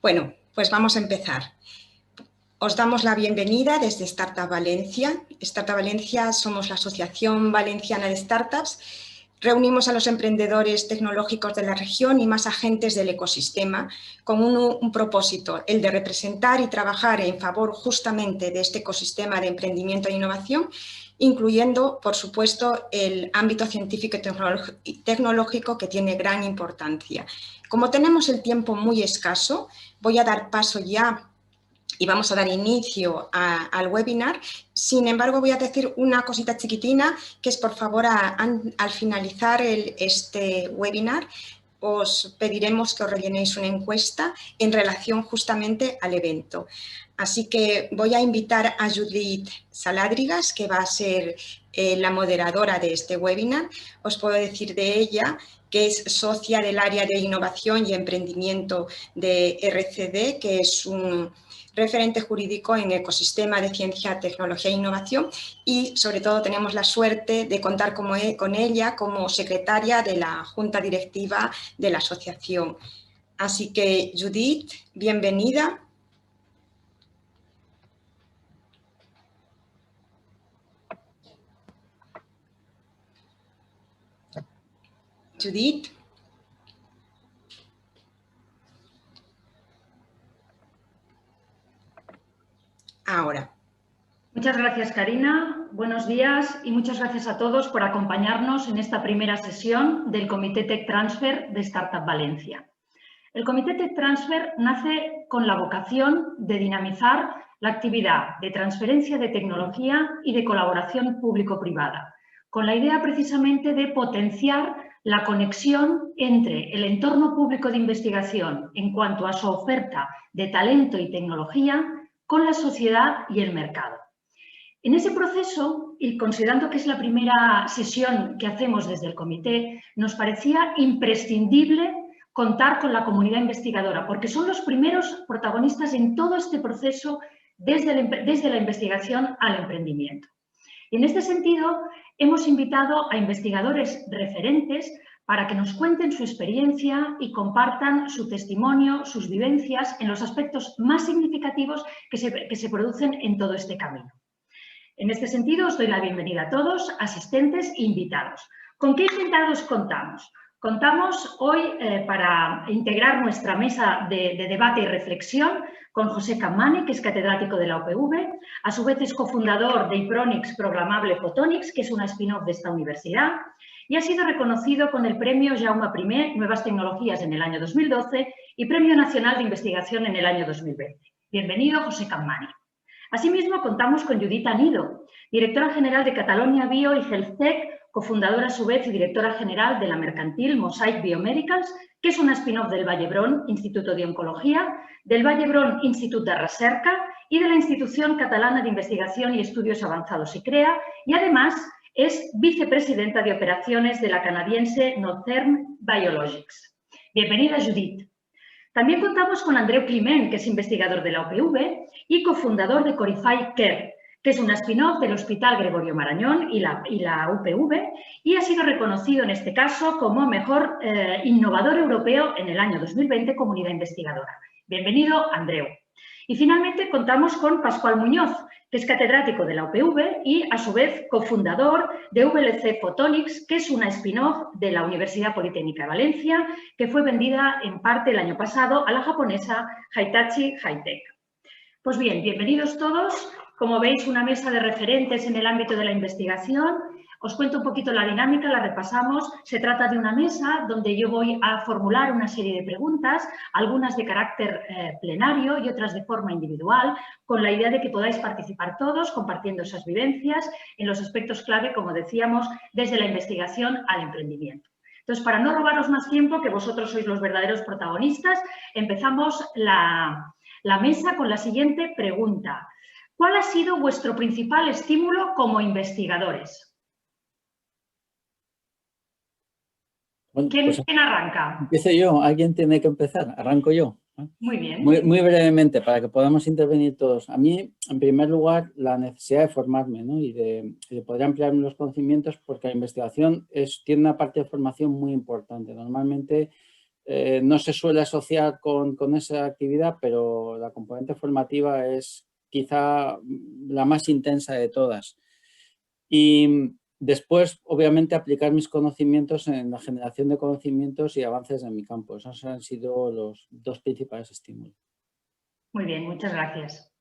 Bueno, pues vamos a empezar. Os damos la bienvenida desde Startup Valencia. Startup Valencia somos la Asociación Valenciana de Startups. Reunimos a los emprendedores tecnológicos de la región y más agentes del ecosistema con un propósito, el de representar y trabajar en favor justamente de este ecosistema de emprendimiento e innovación, incluyendo, por supuesto, el ámbito científico y tecnológico que tiene gran importancia. Como tenemos el tiempo muy escaso, voy a dar paso ya y vamos a dar inicio al webinar. Sin embargo, voy a decir una cosita chiquitina, que es, por favor, al finalizar este webinar, os pediremos que os rellenéis una encuesta en relación justamente al evento. Así que voy a invitar a Judith Saládrigas, que va a ser la moderadora de este webinar. Os puedo decir de ella que es socia del área de innovación y emprendimiento de RCD, que es un referente jurídico en ecosistema de ciencia, tecnología e innovación, y sobre todo tenemos la suerte de contar con ella como secretaria de la Junta Directiva de la asociación. Así que, Judith, bienvenida. Judith. Ahora. Muchas gracias, Karina. Buenos días y muchas gracias a todos por acompañarnos en esta primera sesión del Comité Tech Transfer de Startup Valencia. El Comité Tech Transfer nace con la vocación de dinamizar la actividad de transferencia de tecnología y de colaboración público-privada, con la idea precisamente de potenciar la conexión entre el entorno público de investigación en cuanto a su oferta de talento y tecnología con la sociedad y el mercado. En ese proceso, y considerando que es la primera sesión que hacemos desde el comité, nos parecía imprescindible contar con la comunidad investigadora, porque son los primeros protagonistas en todo este proceso desde la investigación al emprendimiento. Y en este sentido, hemos invitado a investigadores referentes para que nos cuenten su experiencia y compartan su testimonio, sus vivencias en los aspectos más significativos que se producen en todo este camino. En este sentido, os doy la bienvenida a todos, asistentes e invitados. ¿Con qué invitados contamos? Contamos hoy para integrar nuestra mesa de debate y reflexión con José Cammani, que es catedrático de la UPV, a su vez es cofundador de Ipronix Programable Photonics, que es una spin-off de esta universidad, y ha sido reconocido con el premio Jaume I Nuevas Tecnologías en el año 2012 y Premio Nacional de Investigación en el año 2020. Bienvenido, José Cammani. Asimismo, contamos con Judith Anido, directora general de Catalonia Bio y HealthTech, cofundadora a su vez y directora general de la mercantil Mosaic Biomedicals, que és una spin-off del Vall d'Hebron Instituto de Oncología, del Vall d'Hebron Institut de Recerca y de la Institución Catalana de Investigación y Estudios Avanzados ICREA, y además es vicepresidenta de operaciones de la canadiense Northern Biologics. Bienvenida, Judith. También contamos con Andreu Climent, que es investigador de la UPV y cofundador de Corify Care, que es una spin-off del Hospital Gregorio Marañón y la UPV, y ha sido reconocido en este caso como mejor innovador europeo en el año 2020 Comunidad Investigadora. Bienvenido, Andreu. Y finalmente contamos con Pascual Muñoz, que es catedrático de la UPV y a su vez cofundador de VLC Photonics, que es una spin-off de la Universidad Politécnica de Valencia, que fue vendida en parte el año pasado a la japonesa Hitachi High-Tech. Pues bien, bienvenidos todos. Como veis, una mesa de referentes en el ámbito de la investigación. Os cuento un poquito la dinámica, la repasamos. Se trata de una mesa donde yo voy a formular una serie de preguntas, algunas de carácter plenario y otras de forma individual, con la idea de que podáis participar todos compartiendo esas vivencias en los aspectos clave, como decíamos, desde la investigación al emprendimiento. Entonces, para no robaros más tiempo, que vosotros sois los verdaderos protagonistas, empezamos la mesa con la siguiente pregunta. ¿Cuál ha sido vuestro principal estímulo como investigadores? Bueno, ¿Quién arranca? Empiezo yo, alguien tiene que empezar, arranco yo. Muy bien. Muy brevemente, para que podamos intervenir todos. A mí, en primer lugar, la necesidad de formarme, ¿no? y de poder ampliar los conocimientos, porque la investigación tiene una parte de formación muy importante. Normalmente, no se suele asociar con esa actividad, pero la componente formativa es quizá la más intensa de todas. Y después, obviamente, aplicar mis conocimientos en la generación de conocimientos y avances en mi campo. Esos han sido los dos principales estímulos. Muy bien, muchas gracias.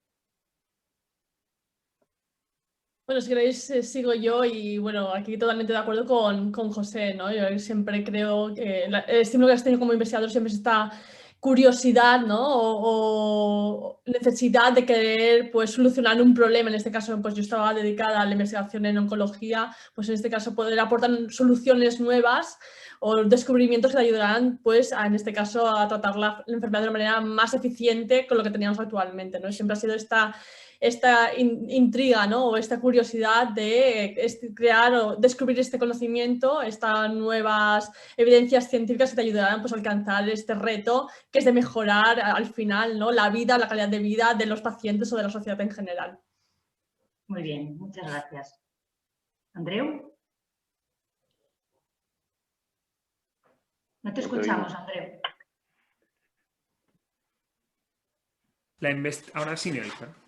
Bueno, si queréis sigo yo y bueno, aquí totalmente de acuerdo con José, ¿no? Yo siempre creo que el estímulo que has tenido como investigador siempre es esta curiosidad, ¿no? O necesidad de querer pues solucionar un problema. En este caso, pues yo estaba dedicada a la investigación en oncología, pues en este caso poder aportar soluciones nuevas o descubrimientos que te ayudarán, pues, en este caso, a tratar la enfermedad de una manera más eficiente con lo que teníamos actualmente, ¿no? Y siempre ha sido esta intriga, ¿no? O esta curiosidad de crear o descubrir este conocimiento, estas nuevas evidencias científicas que te ayudarán pues, a alcanzar este reto, que es de mejorar al final, ¿no? La vida, la calidad de vida de los pacientes o de la sociedad en general. Muy bien, muchas gracias. ¿Andreu? No te escuchamos, Andreu. Ahora sí me oís, ¿no?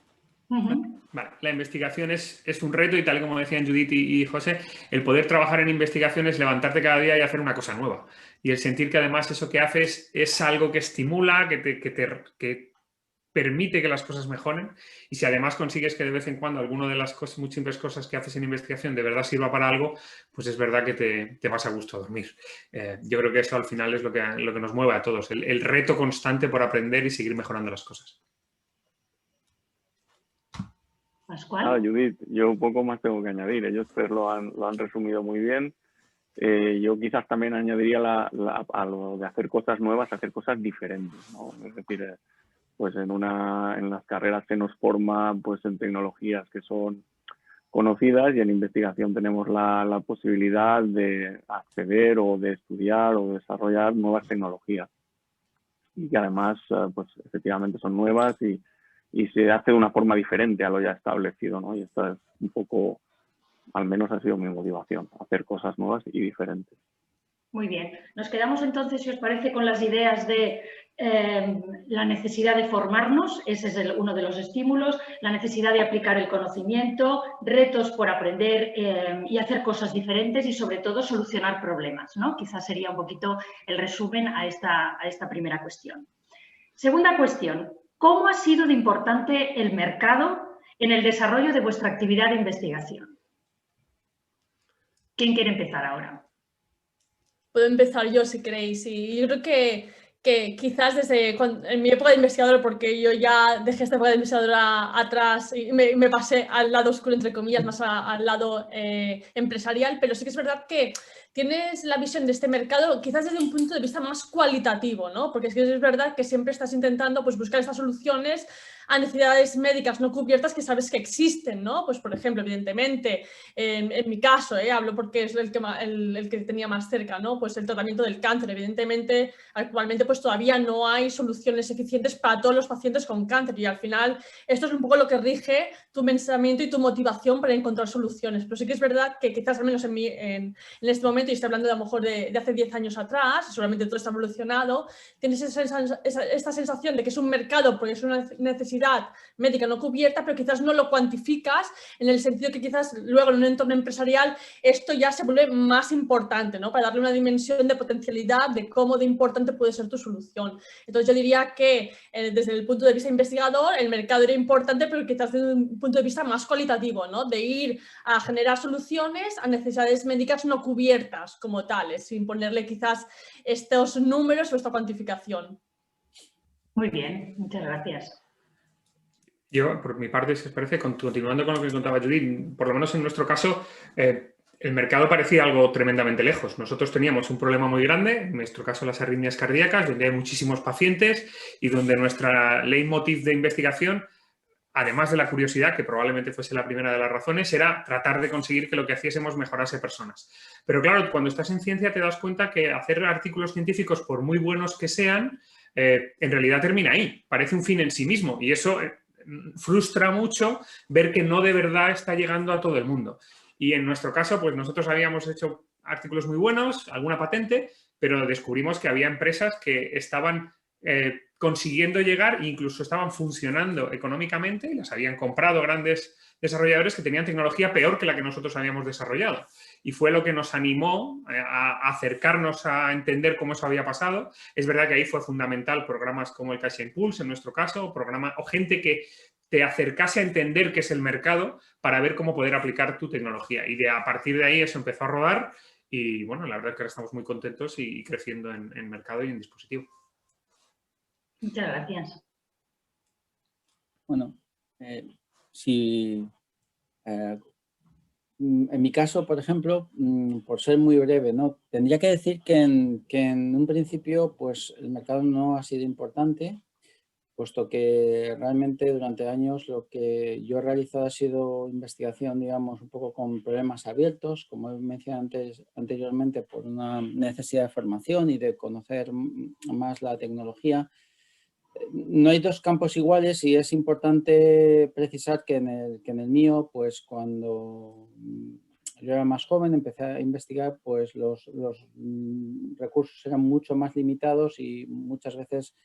Vale, la investigación es un reto y tal como decían Judith y José, el poder trabajar en investigación es levantarte cada día y hacer una cosa nueva. Y el sentir que además eso que haces es algo que estimula, que permite que las cosas mejoren. Y si además consigues que de vez en cuando alguna de las múltiples cosas que haces en investigación de verdad sirva para algo, pues es verdad que te vas a gusto a dormir. Yo creo que eso al final es lo que nos mueve a todos, el reto constante por aprender y seguir mejorando las cosas. Pascual. Judith, yo un poco más tengo que añadir. Ellos tres lo han resumido muy bien. Yo quizás también añadiría a lo de hacer cosas nuevas, hacer cosas diferentes, ¿no? Es decir, pues en las carreras se nos forma pues en tecnologías que son conocidas y en investigación tenemos la posibilidad de acceder o de estudiar o desarrollar nuevas tecnologías y que además pues efectivamente son nuevas y se hace de una forma diferente a lo ya establecido, ¿no? Y esta es un poco, al menos ha sido mi motivación, hacer cosas nuevas y diferentes. Muy bien. Nos quedamos entonces, si os parece, con las ideas de la necesidad de formarnos, ese es uno de los estímulos, la necesidad de aplicar el conocimiento, retos por aprender y hacer cosas diferentes y sobre todo solucionar problemas, ¿no? Quizás sería un poquito el resumen a esta primera cuestión. Segunda cuestión. ¿Cómo ha sido de importante el mercado en el desarrollo de vuestra actividad de investigación? ¿Quién quiere empezar ahora? Puedo empezar yo si queréis. Y yo creo que quizás en mi época de investigadora, porque yo ya dejé esta época de investigadora atrás y me pasé al lado oscuro, entre comillas, más al lado empresarial, pero sí que es verdad que tienes la visión de este mercado quizás desde un punto de vista más cualitativo, ¿no? Porque es que es verdad que siempre estás intentando pues, buscar estas soluciones a necesidades médicas no cubiertas que sabes que existen, ¿no? Pues, por ejemplo, evidentemente, en mi caso, hablo porque es el que tenía más cerca, ¿no? Pues el tratamiento del cáncer. Evidentemente, actualmente pues todavía no hay soluciones eficientes para todos los pacientes con cáncer y al final esto es un poco lo que rige tu pensamiento y tu motivación para encontrar soluciones. Pero sí que es verdad que quizás al menos en este momento, y estoy hablando de a lo mejor de hace 10 años atrás, seguramente todo está evolucionado, tienes esta sensación de que es un mercado porque es una necesidad médica no cubierta, pero quizás no lo cuantificas en el sentido que quizás luego en un entorno empresarial esto ya se vuelve más importante, ¿no? Para darle una dimensión de potencialidad de cómo de importante puede ser tu solución. Entonces yo diría que desde el punto de vista investigador el mercado era importante, pero quizás desde un punto de vista más cualitativo, ¿no? De ir a generar soluciones a necesidades médicas no cubiertas como tales, sin ponerle quizás estos números o esta cuantificación. Muy bien, muchas gracias. Yo, por mi parte, si os parece, continuando con lo que contaba Judith, por lo menos en nuestro caso, el mercado parecía algo tremendamente lejos. Nosotros teníamos un problema muy grande, en nuestro caso las arritmias cardíacas, donde hay muchísimos pacientes y donde nuestra leitmotiv de investigación, además de la curiosidad, que probablemente fuese la primera de las razones, era tratar de conseguir que lo que hiciésemos mejorase personas. Pero claro, cuando estás en ciencia te das cuenta que hacer artículos científicos, por muy buenos que sean, en realidad termina ahí. Parece un fin en sí mismo y eso frustra mucho ver que no de verdad está llegando a todo el mundo. Y en nuestro caso, pues nosotros habíamos hecho artículos muy buenos, alguna patente, pero descubrimos que había empresas que estaban consiguiendo llegar e incluso estaban funcionando económicamente y las habían comprado grandes desarrolladores que tenían tecnología peor que la que nosotros habíamos desarrollado. Y fue lo que nos animó a acercarnos a entender cómo eso había pasado. Es verdad que ahí fue fundamental programas como el Cash Impulse, en nuestro caso, o gente que te acercase a entender qué es el mercado para ver cómo poder aplicar tu tecnología. Y a partir de ahí eso empezó a rodar y, bueno, la verdad es que ahora estamos muy contentos y creciendo en mercado y en dispositivo. Muchas gracias. Bueno, en mi caso, por ejemplo, por ser muy breve, ¿no? Tendría que decir que en un principio pues, el mercado no ha sido importante, puesto que realmente durante años lo que yo he realizado ha sido investigación, digamos, un poco con problemas abiertos, como he mencionado anteriormente, por una necesidad de formación y de conocer más la tecnología. No hay dos campos iguales y es importante precisar que en el mío, pues cuando yo era más joven, empecé a investigar, pues los recursos eran mucho más limitados y muchas veces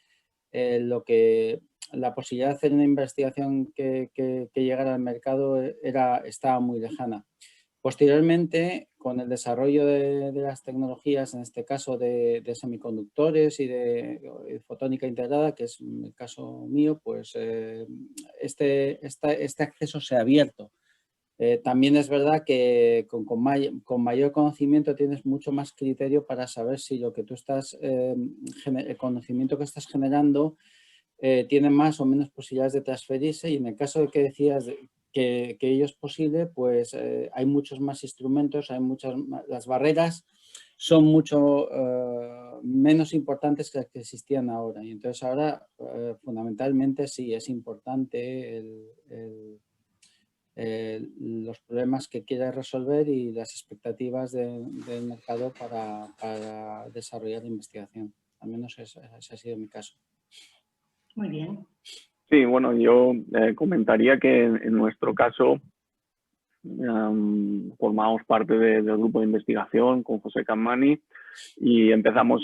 la posibilidad de hacer una investigación que llegara al mercado estaba muy lejana. Posteriormente, con el desarrollo de las tecnologías, en este caso de semiconductores y de fotónica integrada, que es el caso mío, pues este acceso se ha abierto. También es verdad que con mayor conocimiento tienes mucho más criterio para saber si lo que tú estás, el conocimiento que estás generando tiene más o menos posibilidades de transferirse, y en el caso de que decías que ello es posible, pues hay muchos más instrumentos, las barreras son mucho menos importantes que las que existían ahora, y entonces ahora fundamentalmente sí es importante los problemas que quieras resolver y las expectativas del mercado para desarrollar la investigación. Al menos ese ha sido mi caso. Muy bien. Sí, bueno, yo comentaría que en nuestro caso formamos parte del grupo de investigación con José Cammani y empezamos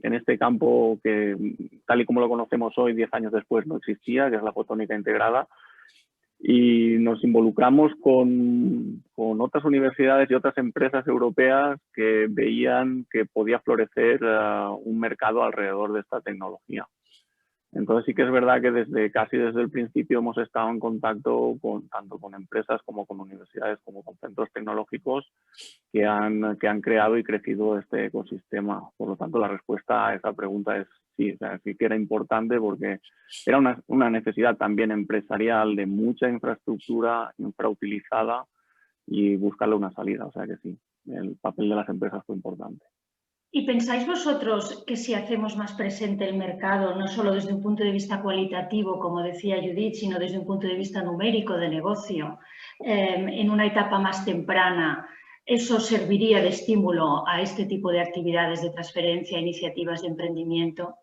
en este campo que, tal y como lo conocemos hoy, 10 años después no existía, que es la fotónica integrada, y nos involucramos con otras universidades y otras empresas europeas que veían que podía florecer un mercado alrededor de esta tecnología. Entonces sí que es verdad que casi desde el principio hemos estado en contacto tanto con empresas como con universidades, como con centros tecnológicos que han creado y crecido este ecosistema. Por lo tanto, la respuesta a esa pregunta es sí, o sea, sí que era importante porque era una necesidad también empresarial de mucha infraestructura infrautilizada y buscarle una salida. O sea que sí, el papel de las empresas fue importante. ¿Y pensáis vosotros que si hacemos más presente el mercado, no solo desde un punto de vista cualitativo, como decía Judith, sino desde un punto de vista numérico de negocio, en una etapa más temprana, eso serviría de estímulo a este tipo de actividades de transferencia, iniciativas de emprendimiento?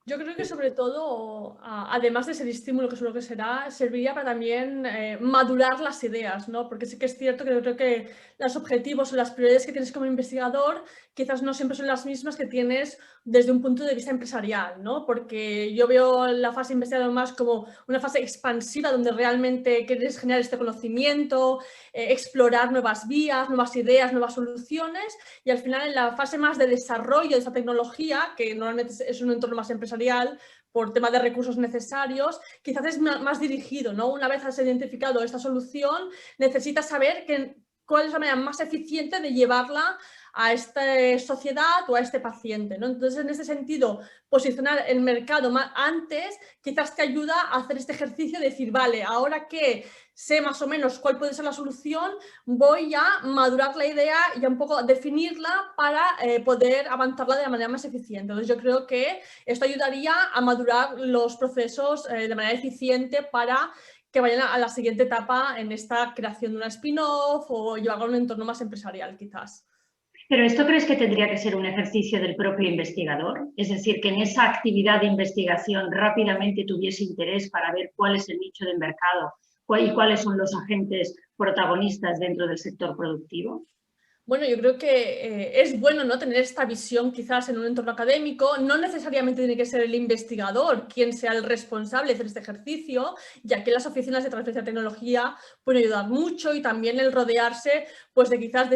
Yo creo que sobre todo, además de ese estímulo que seguro que será, serviría para también madurar las ideas, ¿no? Porque sí que es cierto que yo creo que los objetivos o las prioridades que tienes como investigador quizás no siempre son las mismas que tienes desde un punto de vista empresarial, ¿no? Porque yo veo la fase investigador más como una fase expansiva donde realmente quieres generar este conocimiento, explorar nuevas vías, nuevas ideas, nuevas soluciones, y al final en la fase más de desarrollo de esa tecnología, que normalmente es un entorno más empresarial, por tema de recursos necesarios, quizás es más dirigido, ¿no? Una vez has identificado esta solución, necesitas saber cuál es la manera más eficiente de llevarla a esta sociedad o a este paciente, ¿no? Entonces, en ese sentido, posicionar el mercado antes quizás te ayuda a hacer este ejercicio de decir, vale, ahora que sé más o menos cuál puede ser la solución, voy a madurar la idea y a un poco definirla para poder avanzarla de la manera más eficiente. Entonces, yo creo que esto ayudaría a madurar los procesos de manera eficiente para que vayan a la siguiente etapa en esta creación de una spin-off o llevarlo a un entorno más empresarial, quizás. ¿Pero esto crees que tendría que ser un ejercicio del propio investigador? Es decir, que en esa actividad de investigación rápidamente tuviese interés para ver cuál es el nicho de mercado ¿Y cuáles son los agentes protagonistas dentro del sector productivo? Bueno, yo creo que es bueno, ¿no?, tener esta visión quizás en un entorno académico. No necesariamente tiene que ser el investigador quien sea el responsable de hacer este ejercicio, ya que las oficinas de transferencia de tecnología pueden ayudar mucho, y también el rodearse pues de quizás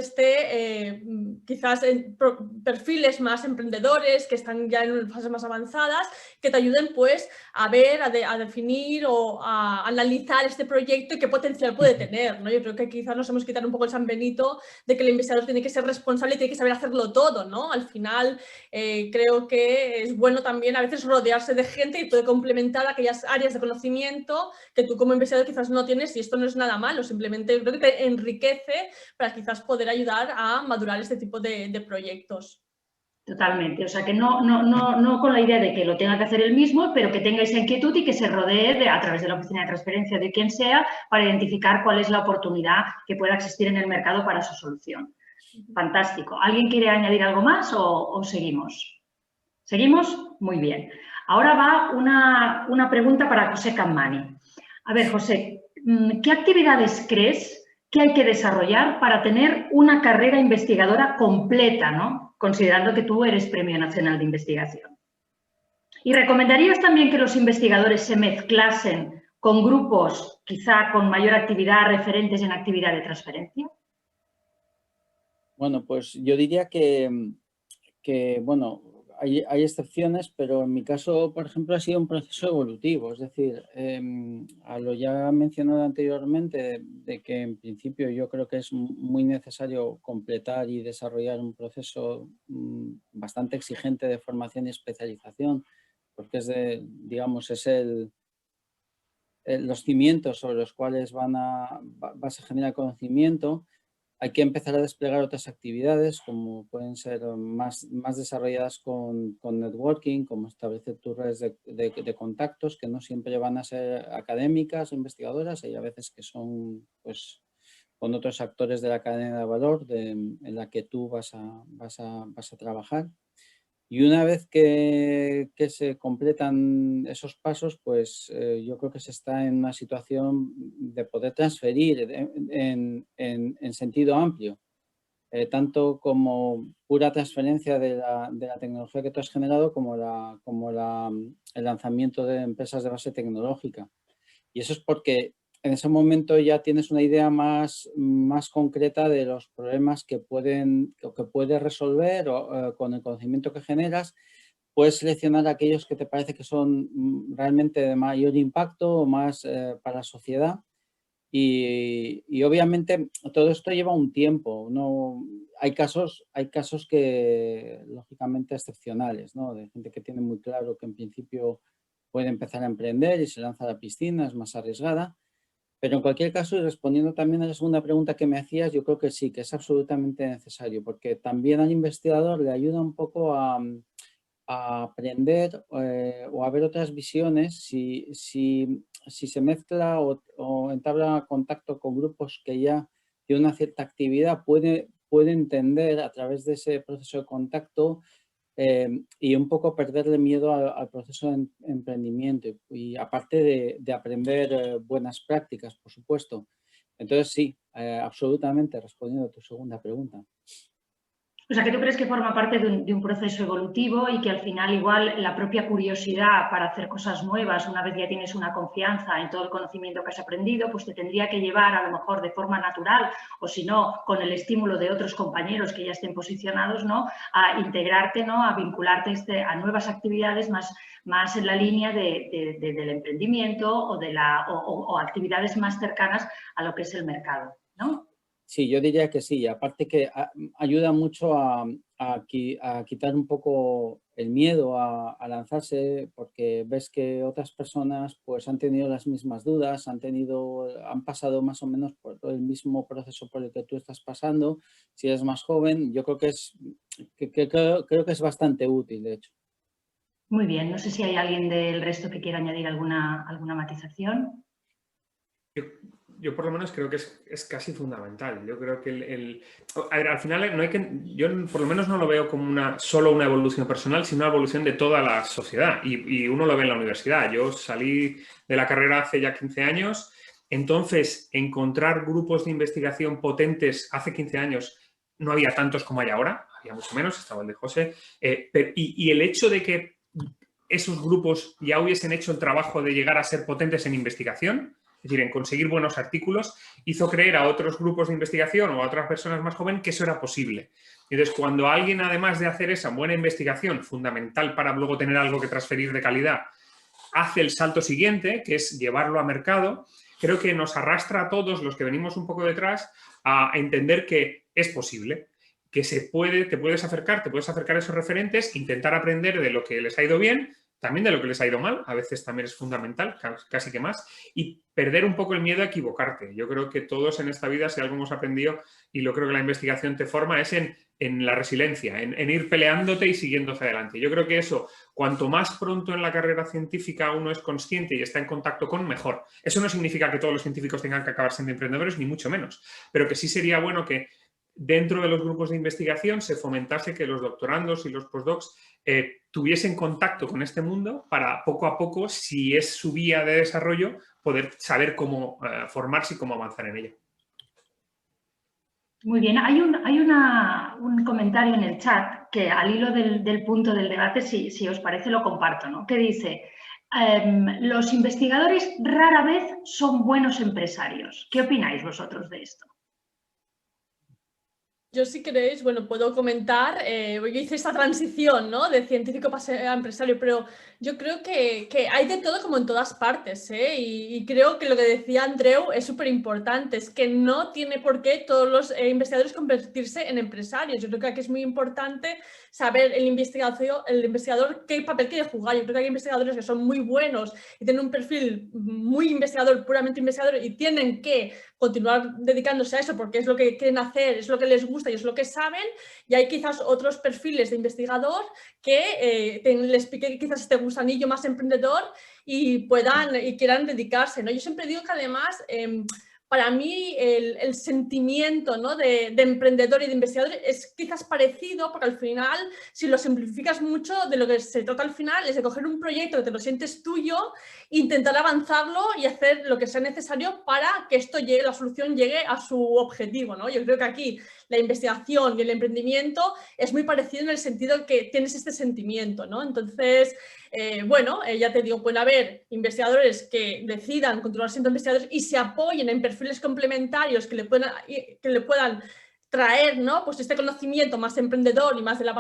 perfiles más emprendedores que están ya en fases más avanzadas, que te ayuden pues a ver, a definir o a analizar este proyecto y qué potencial puede tener, ¿no? Yo creo que quizás nos hemos quitado un poco el San Benito de que el investigador tiene que ser responsable y tiene que saber hacerlo todo, ¿no? Al final creo que es bueno también a veces rodearse de gente que puede complementar aquellas áreas de conocimiento que tú como investigador quizás no tienes, y esto no es nada malo, simplemente creo que te enriquece para quizás poder ayudar a madurar este tipo de proyectos. Totalmente, o sea que no con la idea de que lo tenga que hacer él mismo, pero que tenga esa inquietud y que se rodee a través de la oficina de transferencia de quien sea para identificar cuál es la oportunidad que pueda existir en el mercado para su solución. Fantástico. ¿Alguien quiere añadir algo más o seguimos? ¿Seguimos? Muy bien. Ahora va una pregunta para José Cammani. A ver, José, ¿qué actividades crees que hay que desarrollar para tener una carrera investigadora completa, ¿no?, considerando que tú eres Premio Nacional de Investigación? ¿Y recomendarías también que los investigadores se mezclasen con grupos quizá con mayor actividad, referentes en actividad de transferencia? Bueno, pues yo diría que bueno, hay excepciones, pero en mi caso, por ejemplo, ha sido un proceso evolutivo. Es decir, a lo ya mencionado anteriormente, de que en principio yo creo que es muy necesario completar y desarrollar un proceso bastante exigente de formación y especialización, porque es los cimientos sobre los cuales vas a generar conocimiento. Hay que empezar a desplegar otras actividades, como pueden ser más desarrolladas con networking, como establecer tus redes de contactos, que no siempre van a ser académicas o investigadoras. Hay a veces que son pues, con otros actores de la cadena de valor en la que tú vas a trabajar. Y una vez que se completan esos pasos, pues yo creo que se está en una situación de poder transferir en sentido amplio, tanto como pura transferencia de la tecnología que tú has generado, como el lanzamiento de empresas de base tecnológica. Y eso es porque en ese momento ya tienes una idea más concreta de los problemas que puedes resolver con el conocimiento que generas. Puedes seleccionar aquellos que te parece que son realmente de mayor impacto o más para la sociedad. Y obviamente todo esto lleva un tiempo. Hay casos que lógicamente excepcionales, ¿no?, de gente que tiene muy claro que en principio puede empezar a emprender y se lanza a la piscina, es más arriesgada. Pero en cualquier caso, y respondiendo también a la segunda pregunta que me hacías, yo creo que sí, que es absolutamente necesario, porque también al investigador le ayuda un poco a aprender o a ver otras visiones si se mezcla o entabla contacto con grupos que ya tienen una cierta actividad, puede entender a través de ese proceso de contacto y un poco perderle miedo al proceso de emprendimiento y aparte de aprender buenas prácticas, por supuesto. Entonces sí, absolutamente, respondiendo a tu segunda pregunta. O sea, que tú crees que forma parte de un proceso evolutivo y que al final igual la propia curiosidad para hacer cosas nuevas, una vez ya tienes una confianza en todo el conocimiento que has aprendido, pues te tendría que llevar a lo mejor de forma natural o si no, con el estímulo de otros compañeros que ya estén posicionados, ¿no?, a integrarte, ¿no?, a vincularte a nuevas actividades más en la línea del emprendimiento o actividades más cercanas a lo que es el mercado, ¿no? Sí, yo diría que sí. Aparte que ayuda mucho a quitar un poco el miedo a lanzarse, porque ves que otras personas pues han tenido las mismas dudas, han pasado más o menos por el mismo proceso por el que tú estás pasando. Si eres más joven, yo creo que creo que es bastante útil, de hecho. Muy bien. No sé si hay alguien del resto que quiera añadir alguna matización. Yo por lo menos creo que es casi fundamental. Yo creo que a ver, al final no hay yo por lo menos no lo veo como solo una evolución personal, sino una evolución de toda la sociedad. Y uno lo ve en la universidad. Yo salí de la carrera hace ya 15 años Entonces, encontrar grupos de investigación potentes hace 15 años no había tantos como hay ahora, había mucho menos, estaba el de José, y el hecho de que esos grupos ya hubiesen hecho el trabajo de llegar a ser potentes en investigación, es decir, en conseguir buenos artículos, hizo creer a otros grupos de investigación o a otras personas más jóvenes que eso era posible. Entonces, cuando alguien, además de hacer esa buena investigación, fundamental para luego tener algo que transferir de calidad, hace el salto siguiente, que es llevarlo a mercado, creo que nos arrastra a todos los que venimos un poco detrás a entender que es posible, que te puedes acercar a esos referentes, intentar aprender de lo que les ha ido bien, también de lo que les ha ido mal, a veces también es fundamental, casi que más, y perder un poco el miedo a equivocarte. Yo creo que todos en esta vida, si algo hemos aprendido, y lo creo que la investigación te forma, es en la resiliencia, en ir peleándote y siguiendo hacia adelante. Yo creo que eso, cuanto más pronto en la carrera científica uno es consciente y está en contacto con, mejor. Eso no significa que todos los científicos tengan que acabar siendo emprendedores, ni mucho menos, pero que sí sería bueno que dentro de los grupos de investigación se fomentase que los doctorandos y los postdocs tuviesen contacto con este mundo para poco a poco, si es su vía de desarrollo, poder saber cómo formarse y cómo avanzar en ella. Muy bien, hay un comentario en el chat que al hilo del punto del debate, si os parece, lo comparto, ¿no? Que dice, los investigadores rara vez son buenos empresarios. ¿Qué opináis vosotros de esto? Yo, si queréis, bueno, puedo comentar. Yo hice esta transición, ¿no?, de científico a empresario, pero yo creo que hay de todo como en todas partes, ¿eh? Y creo que lo que decía Andreu es súper importante, es que no tiene por qué todos los investigadores convertirse en empresarios. Yo creo que aquí es muy importante saber el investigador qué papel quiere jugar. Yo creo que hay investigadores que son muy buenos y tienen un perfil muy investigador, puramente investigador, y tienen que continuar dedicándose a eso porque es lo que quieren hacer, es lo que les gusta y es lo que saben, y hay quizás otros perfiles de investigador que les pique quizás este gusanillo más emprendedor y quieran dedicarse, ¿no? Yo siempre digo que además para mí el sentimiento, ¿no?, de emprendedor y de investigador es quizás parecido, porque al final, si lo simplificas mucho, de lo que se trata al final es de coger un proyecto que te lo sientes tuyo, intentar avanzarlo y hacer lo que sea necesario para que la solución llegue a su objetivo, ¿no? Yo creo que aquí la investigación y el emprendimiento es muy parecido en el sentido que tienes este sentimiento, ¿no? Entonces, bueno, ya te digo, pueden haber investigadores que decidan continuar siendo investigadores y se apoyen en perfiles complementarios que le puedan traer, ¿no?, pues este conocimiento más emprendedor y más de la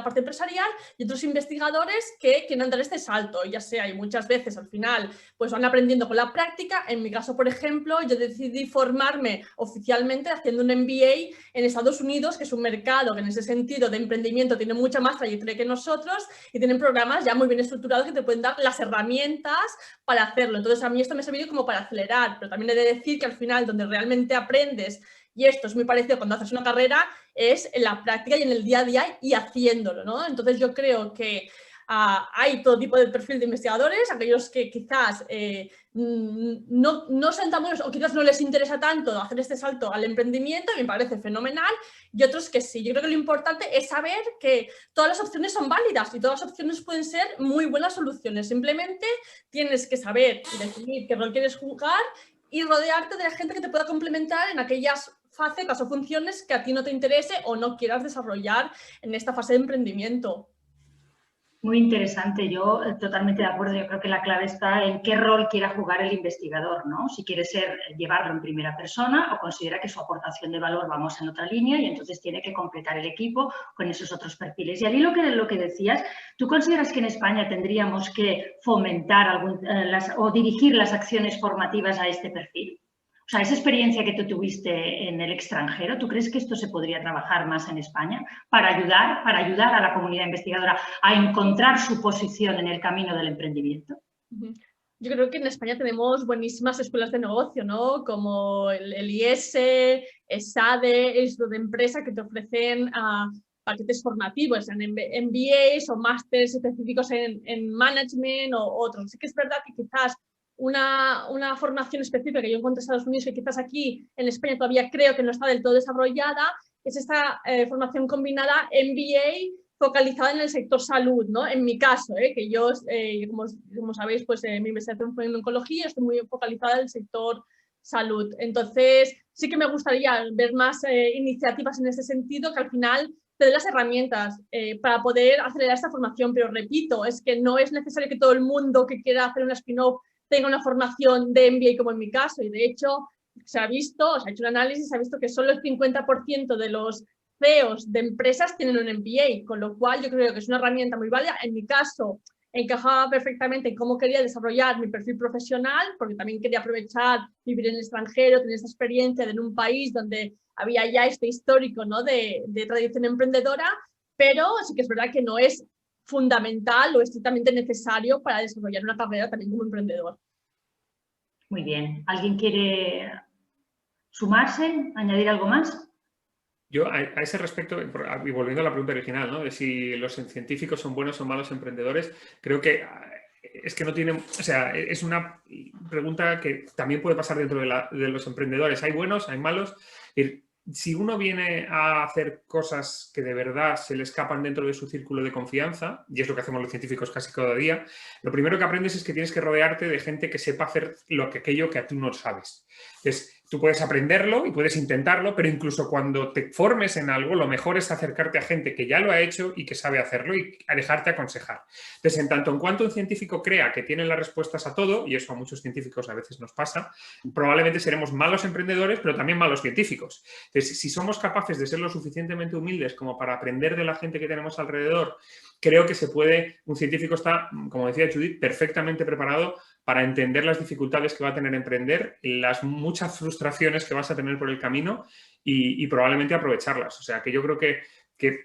parte empresarial, y otros investigadores que quieren dar este salto, ya sea, y muchas veces al final pues van aprendiendo con la práctica. En mi caso, por ejemplo, yo decidí formarme oficialmente haciendo un MBA en Estados Unidos, que es un mercado que en ese sentido de emprendimiento tiene mucha más trayectoria que nosotros y tienen programas ya muy bien estructurados que te pueden dar las herramientas para hacerlo. Entonces, a mí esto me ha servido como para acelerar, pero también he de decir que al final donde realmente aprendes, y esto es muy parecido cuando haces una carrera, es en la práctica y en el día a día y haciéndolo, ¿no? Entonces yo creo que hay todo tipo de perfil de investigadores, aquellos que quizás no sean tan buenos o quizás no les interesa tanto hacer este salto al emprendimiento, y me parece fenomenal, y otros que sí. Yo creo que lo importante es saber que todas las opciones son válidas y todas las opciones pueden ser muy buenas soluciones. Simplemente tienes que saber y definir qué rol quieres jugar y rodearte de la gente que te pueda complementar en aquellas facetas o funciones que a ti no te interese o no quieras desarrollar en esta fase de emprendimiento. Muy interesante, yo totalmente de acuerdo. Yo creo que la clave está en qué rol quiera jugar el investigador, ¿no? Si quiere llevarlo en primera persona o considera que su aportación de valor vamos en otra línea y entonces tiene que completar el equipo con esos otros perfiles. Y al hilo de lo que decías, ¿tú consideras que en España tendríamos que fomentar o dirigir las acciones formativas a este perfil? O sea, esa experiencia que tú tuviste en el extranjero, ¿tú crees que esto se podría trabajar más en España para ayudar a la comunidad investigadora a encontrar su posición en el camino del emprendimiento? Yo creo que en España tenemos buenísimas escuelas de negocio, ¿no? Como el IES, ESADE, Instituto de Empresa, que te ofrecen paquetes formativos, en MBAs o másteres específicos en management o otros. Sí que es verdad que quizás una formación específica que yo encuentro en Estados Unidos, que quizás aquí en España todavía creo que no está del todo desarrollada, es esta formación combinada MBA focalizada en el sector salud, ¿no? En mi caso, que yo, como sabéis, pues mi investigación fue en oncología, estoy muy focalizada en el sector salud. Entonces, sí que me gustaría ver más iniciativas en ese sentido, que al final te den las herramientas para poder acelerar esta formación. Pero repito, es que no es necesario que todo el mundo que quiera hacer una spin-off tenga una formación de MBA como en mi caso. Y de hecho, se ha visto, se ha hecho un análisis, se ha visto que solo el 50% de los CEOs de empresas tienen un MBA, con lo cual yo creo que es una herramienta muy válida. En mi caso, encajaba perfectamente en cómo quería desarrollar mi perfil profesional, porque también quería aprovechar vivir en el extranjero, tener esta experiencia en un país donde había ya este histórico, ¿no?, de tradición emprendedora, pero sí que es verdad que no es fundamental o estrictamente necesario para desarrollar una carrera también como emprendedor. Muy bien. ¿Alguien quiere sumarse, añadir algo más? Yo a ese respecto, y volviendo a la pregunta original, ¿no?, de si los científicos son buenos o malos emprendedores, creo que es que no tienen, o sea, es una pregunta que también puede pasar dentro de los emprendedores. Hay buenos, hay malos. Si uno viene a hacer cosas que de verdad se le escapan dentro de su círculo de confianza, y es lo que hacemos los científicos casi cada día, lo primero que aprendes es que tienes que rodearte de gente que sepa hacer aquello que tú no sabes. Entonces, tú puedes aprenderlo y puedes intentarlo, pero incluso cuando te formes en algo, lo mejor es acercarte a gente que ya lo ha hecho y que sabe hacerlo y a dejarte aconsejar. Entonces, en tanto en cuanto un científico crea que tiene las respuestas a todo, y eso a muchos científicos a veces nos pasa, probablemente seremos malos emprendedores, pero también malos científicos. Entonces, si somos capaces de ser lo suficientemente humildes como para aprender de la gente que tenemos alrededor, creo que un científico está, como decía Judith, perfectamente preparado para entender las dificultades que va a tener emprender, las muchas frustraciones que vas a tener por el camino y probablemente aprovecharlas. O sea, que yo creo que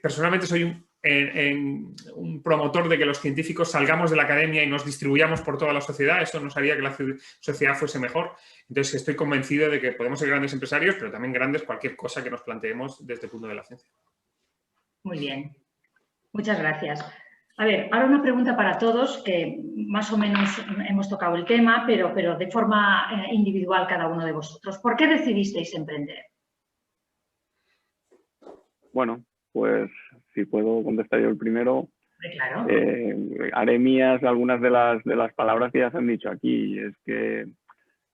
personalmente soy un promotor de que los científicos salgamos de la academia y nos distribuyamos por toda la sociedad. Eso nos haría que la sociedad fuese mejor. Entonces, estoy convencido de que podemos ser grandes empresarios, pero también grandes cualquier cosa que nos planteemos desde el punto de la ciencia. Muy bien. Muchas gracias. A ver, ahora una pregunta para todos, que más o menos hemos tocado el tema, pero de forma individual cada uno de vosotros. ¿Por qué decidisteis emprender? Bueno, pues si puedo contestar yo el primero, Claro. Haré mías algunas de las palabras que ya se han dicho aquí. Es que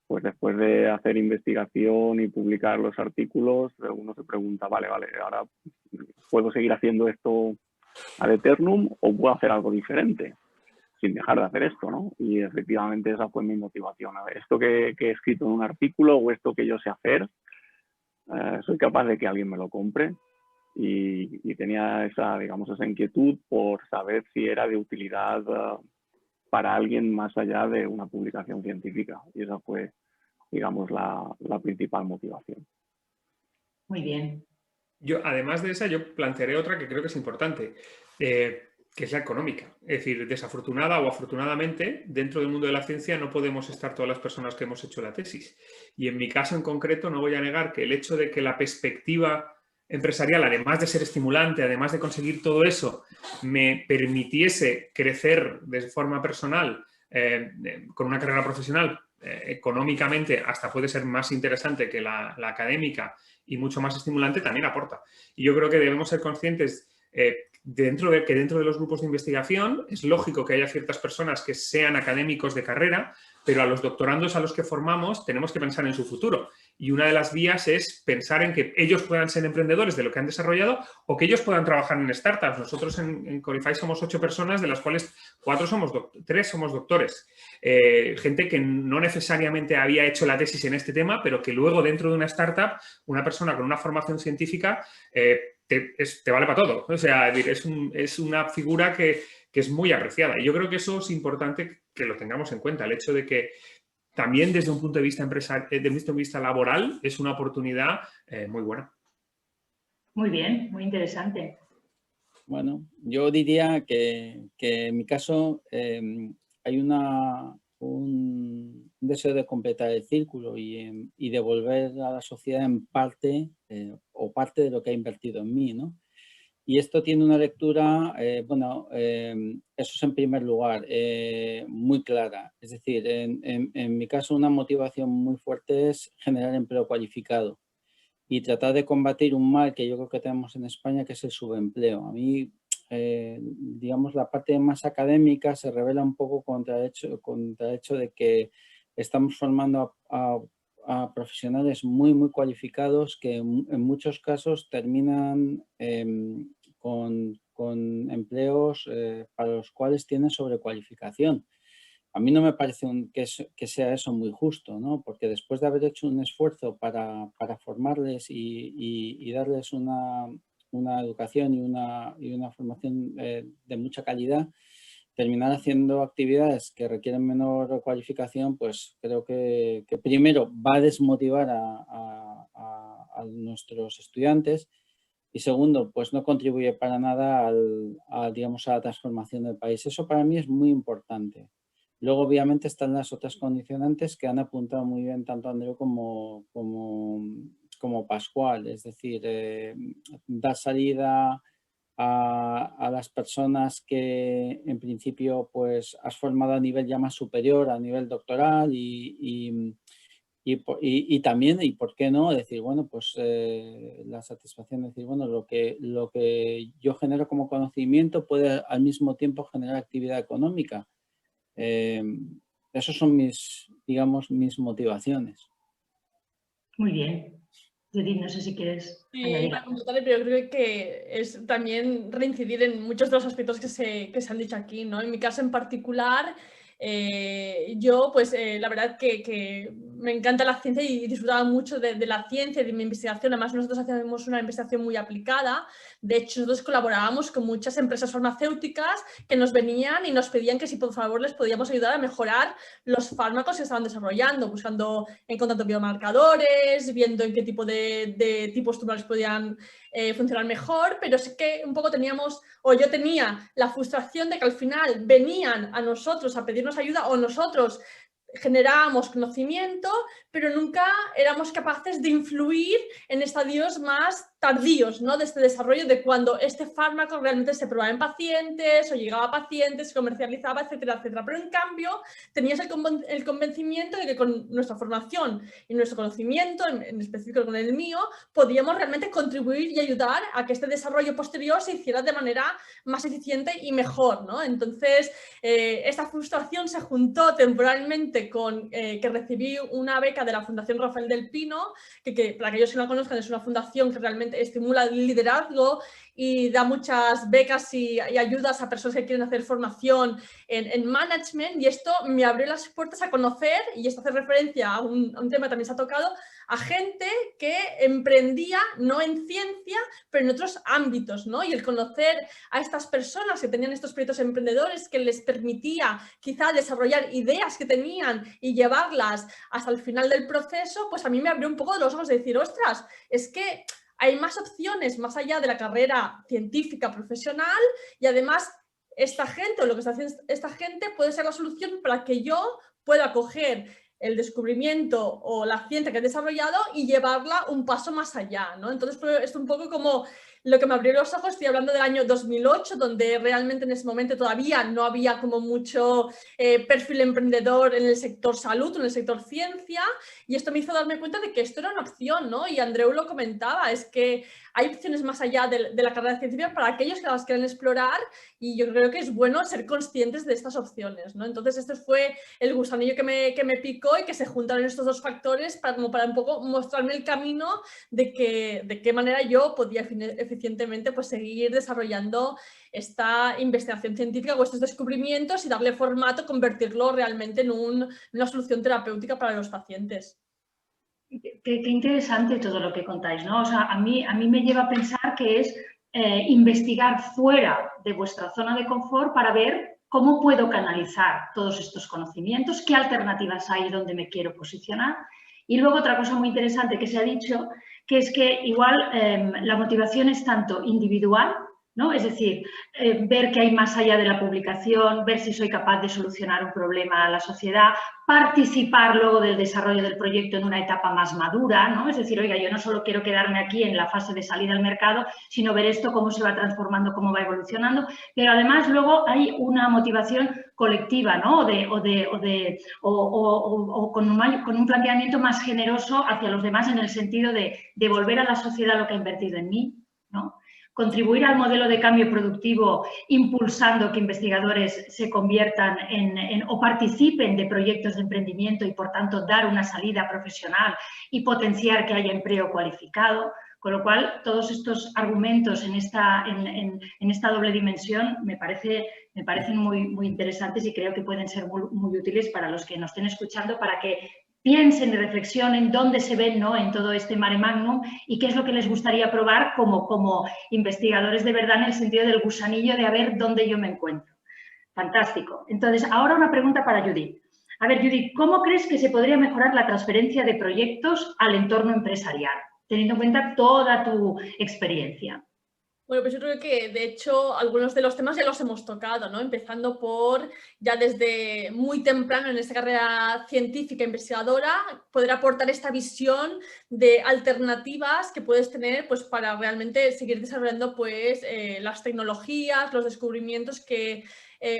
pues después de hacer investigación y publicar los artículos, uno se pregunta, vale, ahora ¿puedo seguir haciendo esto ad eternum o puedo hacer algo diferente sin dejar de hacer esto, ¿no? Y efectivamente esa fue mi motivación. A ver, esto que he escrito en un artículo o esto que yo sé hacer, soy capaz de que alguien me lo compre y tenía esa inquietud por saber si era de utilidad para alguien más allá de una publicación científica. Y esa fue, digamos, la principal motivación. Muy bien. Yo, además de esa, yo plantearé otra que creo que es importante, que es la económica. Es decir, desafortunada o afortunadamente, dentro del mundo de la ciencia no podemos estar todas las personas que hemos hecho la tesis. Y en mi caso en concreto no voy a negar que el hecho de que la perspectiva empresarial, además de ser estimulante, además de conseguir todo eso, me permitiese crecer de forma personal con una carrera profesional, económicamente hasta puede ser más interesante que la académica y mucho más estimulante, también aporta. Y yo creo que debemos ser conscientes dentro de los grupos de investigación es lógico que haya ciertas personas que sean académicos de carrera, pero a los doctorandos a los que formamos tenemos que pensar en su futuro. Y una de las vías es pensar en que ellos puedan ser emprendedores de lo que han desarrollado o que ellos puedan trabajar en startups. Nosotros en Corify somos 8 personas, de las cuales 3 somos doctores. Gente que no necesariamente había hecho la tesis en este tema, pero que luego dentro de una startup, una persona con una formación científica te vale para todo. O sea, es una figura que es muy apreciada. Y yo creo que eso es importante que lo tengamos en cuenta, el hecho de que también desde un punto de vista laboral es una oportunidad muy buena. Muy bien, muy interesante. Bueno, yo diría que en mi caso hay un deseo de completar el círculo y devolver a la sociedad en parte o parte de lo que ha invertido en mí, ¿no? Y esto tiene una lectura, eso es en primer lugar, muy clara. Es decir, en mi caso una motivación muy fuerte es generar empleo cualificado y tratar de combatir un mal que yo creo que tenemos en España, que es el subempleo. A mí, digamos, la parte más académica se revela un poco contra el hecho de que estamos formando a a profesionales muy, muy cualificados que en muchos casos terminan con empleos para los cuales tienen sobrecualificación. A mí no me parece que sea eso muy justo, ¿no? Porque después de haber hecho un esfuerzo para formarles y darles una educación y una formación de mucha calidad, terminar haciendo actividades que requieren menor cualificación, pues creo que primero va a desmotivar a nuestros estudiantes y segundo, pues no contribuye para nada digamos, a la transformación del país. Eso para mí es muy importante. Luego, obviamente, están las otras condicionantes que han apuntado muy bien tanto Andreu como Pascual, es decir, dar salida a las personas que en principio pues has formado a nivel ya más superior, a nivel doctoral y también, y por qué no, decir, bueno, pues la satisfacción de decir, bueno, lo que yo genero como conocimiento puede al mismo tiempo generar actividad económica. Esas son digamos, mis motivaciones. Muy bien. Judith, no sé si quieres añadir algo. Pero creo que es también reincidir en muchos de los aspectos que se han dicho aquí, ¿no? En mi caso en particular, yo, pues la verdad que me encanta la ciencia y disfrutaba mucho de la ciencia y de mi investigación. Además, nosotros hacíamos una investigación muy aplicada. De hecho, nosotros colaborábamos con muchas empresas farmacéuticas que nos venían y nos pedían que si por favor les podíamos ayudar a mejorar los fármacos que estaban desarrollando, buscando, encontrando biomarcadores, viendo en qué tipo de tipos tumorales podían funcionar mejor, pero sí que un poco yo tenía la frustración de que al final venían a nosotros a pedirnos ayuda o nosotros generábamos conocimiento, pero nunca éramos capaces de influir en estadios más tardíos, ¿no? De este desarrollo de cuando este fármaco realmente se probaba en pacientes o llegaba a pacientes, se comercializaba, etcétera, etcétera. Pero en cambio tenías el convencimiento de que con nuestra formación y nuestro conocimiento, en específico con el mío, podíamos realmente contribuir y ayudar a que este desarrollo posterior se hiciera de manera más eficiente y mejor, ¿no? Entonces, esta frustración se juntó temporalmente con que recibí una beca de la Fundación Rafael del Pino, que para aquellos que no la conozcan es una fundación que realmente estimula el liderazgo y da muchas becas y ayudas a personas que quieren hacer formación en management, y esto me abrió las puertas a conocer, y esto hace referencia a un tema que también se ha tocado, a gente que emprendía no en ciencia, pero en otros ámbitos, ¿no? Y el conocer a estas personas que tenían estos proyectos emprendedores que les permitía quizá desarrollar ideas que tenían y llevarlas hasta el final del proceso, pues a mí me abrió un poco de los ojos de decir, ostras, es que hay más opciones más allá de la carrera científica profesional, y además esta gente o lo que está haciendo esta gente puede ser la solución para que yo pueda coger el descubrimiento o la ciencia que he desarrollado y llevarla un paso más allá, ¿no? Entonces, pues, es un poco como lo que me abrió los ojos. Estoy hablando del año 2008, donde realmente en ese momento todavía no había como mucho perfil emprendedor en el sector salud, en el sector ciencia, y esto me hizo darme cuenta de que esto era una opción, ¿no? Y Andreu lo comentaba, es que hay opciones más allá de la carrera científica para aquellos que las quieren explorar, y yo creo que es bueno ser conscientes de estas opciones, ¿no? Entonces, este fue el gusanillo que me picó, y que se juntaron estos dos factores para un poco mostrarme el camino de qué manera yo podía eficientemente pues seguir desarrollando esta investigación científica o estos descubrimientos y darle formato, convertirlo realmente en una solución terapéutica para los pacientes. Qué interesante todo lo que contáis, ¿no? O sea, a mí me lleva a pensar que es investigar fuera de vuestra zona de confort para ver cómo puedo canalizar todos estos conocimientos, qué alternativas hay donde me quiero posicionar. Y luego otra cosa muy interesante que se ha dicho, que es que igual la motivación es tanto individual, ¿no? Es decir, ver qué hay más allá de la publicación, ver si soy capaz de solucionar un problema a la sociedad, participar luego del desarrollo del proyecto en una etapa más madura, ¿no? Es decir, oiga, yo no solo quiero quedarme aquí en la fase de salida al mercado, sino ver esto cómo se va transformando, cómo va evolucionando, pero además luego hay una motivación colectiva, ¿no? O con un planteamiento más generoso hacia los demás, en el sentido de devolver a la sociedad lo que ha invertido en mí, ¿no? contribuir al modelo de cambio productivo impulsando que investigadores se conviertan o participen de proyectos de emprendimiento y, por tanto, dar una salida profesional y potenciar que haya empleo cualificado. Con lo cual, todos estos argumentos en esta doble dimensión me parecen muy interesantes y creo que pueden ser muy útiles para los que nos estén escuchando, para que piensen y reflexionen dónde se ven, ¿no?, en todo este mare magnum y qué es lo que les gustaría probar como investigadores de verdad, en el sentido del gusanillo de a ver dónde yo me encuentro. Fantástico. Entonces, ahora una pregunta para Judith. A ver, Judith, ¿cómo crees que se podría mejorar la transferencia de proyectos al entorno empresarial, teniendo en cuenta toda tu experiencia? Bueno, pues yo creo que, de hecho, algunos de los temas ya los hemos tocado, ¿no? Empezando por, ya desde muy temprano en esta carrera científica investigadora, poder aportar esta visión de alternativas que puedes tener, pues, para realmente seguir desarrollando, pues, las tecnologías, los descubrimientos que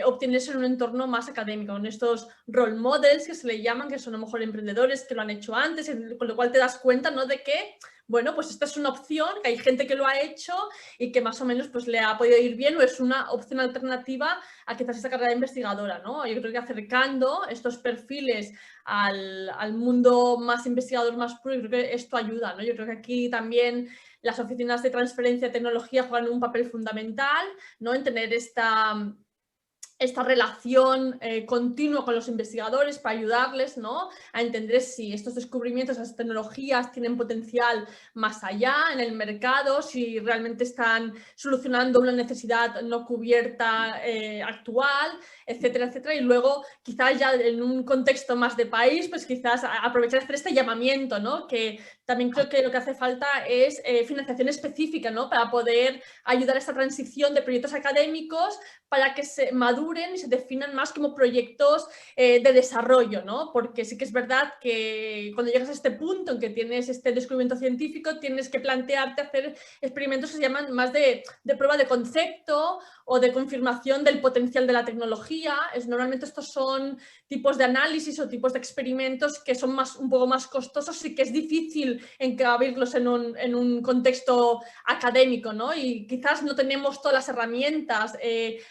obtienes en un entorno más académico, en estos role models que se le llaman, que son a lo mejor emprendedores que lo han hecho antes, con lo cual te das cuenta, ¿no?, de que, bueno, pues esta es una opción, que hay gente que lo ha hecho y que más o menos pues le ha podido ir bien, o es una opción alternativa a quizás esta carrera investigadora, ¿no? Yo creo que acercando estos perfiles al mundo más investigador, más puro, yo creo que esto ayuda, ¿no? Yo creo que aquí también las oficinas de transferencia de tecnología juegan un papel fundamental, ¿no?, en tener esta relación continua con los investigadores para ayudarles, ¿no?, a entender si estos descubrimientos, esas tecnologías tienen potencial más allá en el mercado, si realmente están solucionando una necesidad no cubierta actual, etcétera, etcétera. Y luego, quizás ya en un contexto más de país, pues quizás aprovechar de hacer este llamamiento, ¿no?, que también creo que lo que hace falta es financiación específica, ¿no?, para poder ayudar a esta transición de proyectos académicos para que se maduren y se definan más como proyectos de desarrollo, ¿no? Porque sí que es verdad que cuando llegas a este punto en que tienes este descubrimiento científico, tienes que plantearte hacer experimentos que se llaman más de prueba de concepto o de confirmación del potencial de la tecnología. Normalmente estos son tipos de análisis o tipos de experimentos que son un poco más costosos y que es difícil encabirlos en un contexto académico, ¿no? Y quizás no tenemos todas las herramientas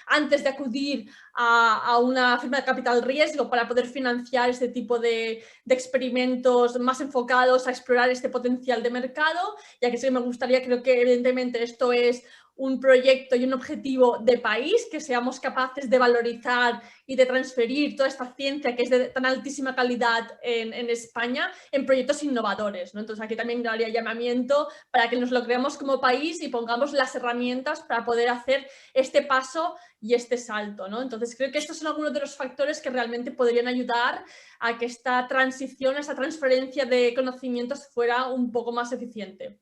antes de acudir a una firma de capital riesgo para poder financiar este tipo de experimentos más enfocados a explorar este potencial de mercado, ya que sí me gustaría, creo que evidentemente esto es un proyecto y un objetivo de país, que seamos capaces de valorizar y de transferir toda esta ciencia que es de tan altísima calidad en España en proyectos innovadores, ¿no? Entonces aquí también daría llamamiento para que nos lo creamos como país y pongamos las herramientas para poder hacer este paso y este salto, ¿no? Entonces creo que estos son algunos de los factores que realmente podrían ayudar a que esta transición, esta transferencia de conocimientos fuera un poco más eficiente.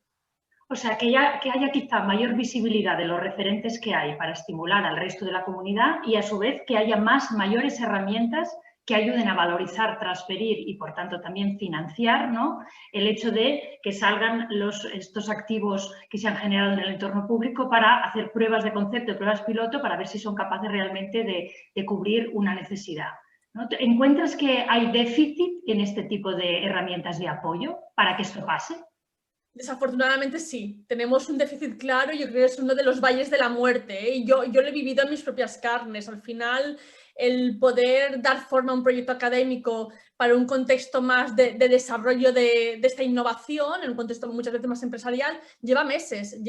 O sea, que haya quizá mayor visibilidad de los referentes que hay para estimular al resto de la comunidad y, a su vez, que haya mayores herramientas que ayuden a valorizar, transferir y, por tanto, también financiar, ¿no?, el hecho de que salgan estos activos que se han generado en el entorno público para hacer pruebas de concepto, pruebas piloto, para ver si son capaces realmente de cubrir una necesidad, ¿no? ¿Encuentras que hay déficit en este tipo de herramientas de apoyo para que esto pase? Desafortunadamente sí, tenemos un déficit claro y yo creo que es uno de los valles de la muerte, ¿eh? Y yo lo he vivido en mis propias carnes. Al final, el poder dar forma a un proyecto académico para un contexto más de desarrollo de esta innovación, en un contexto muchas veces más empresarial, lleva meses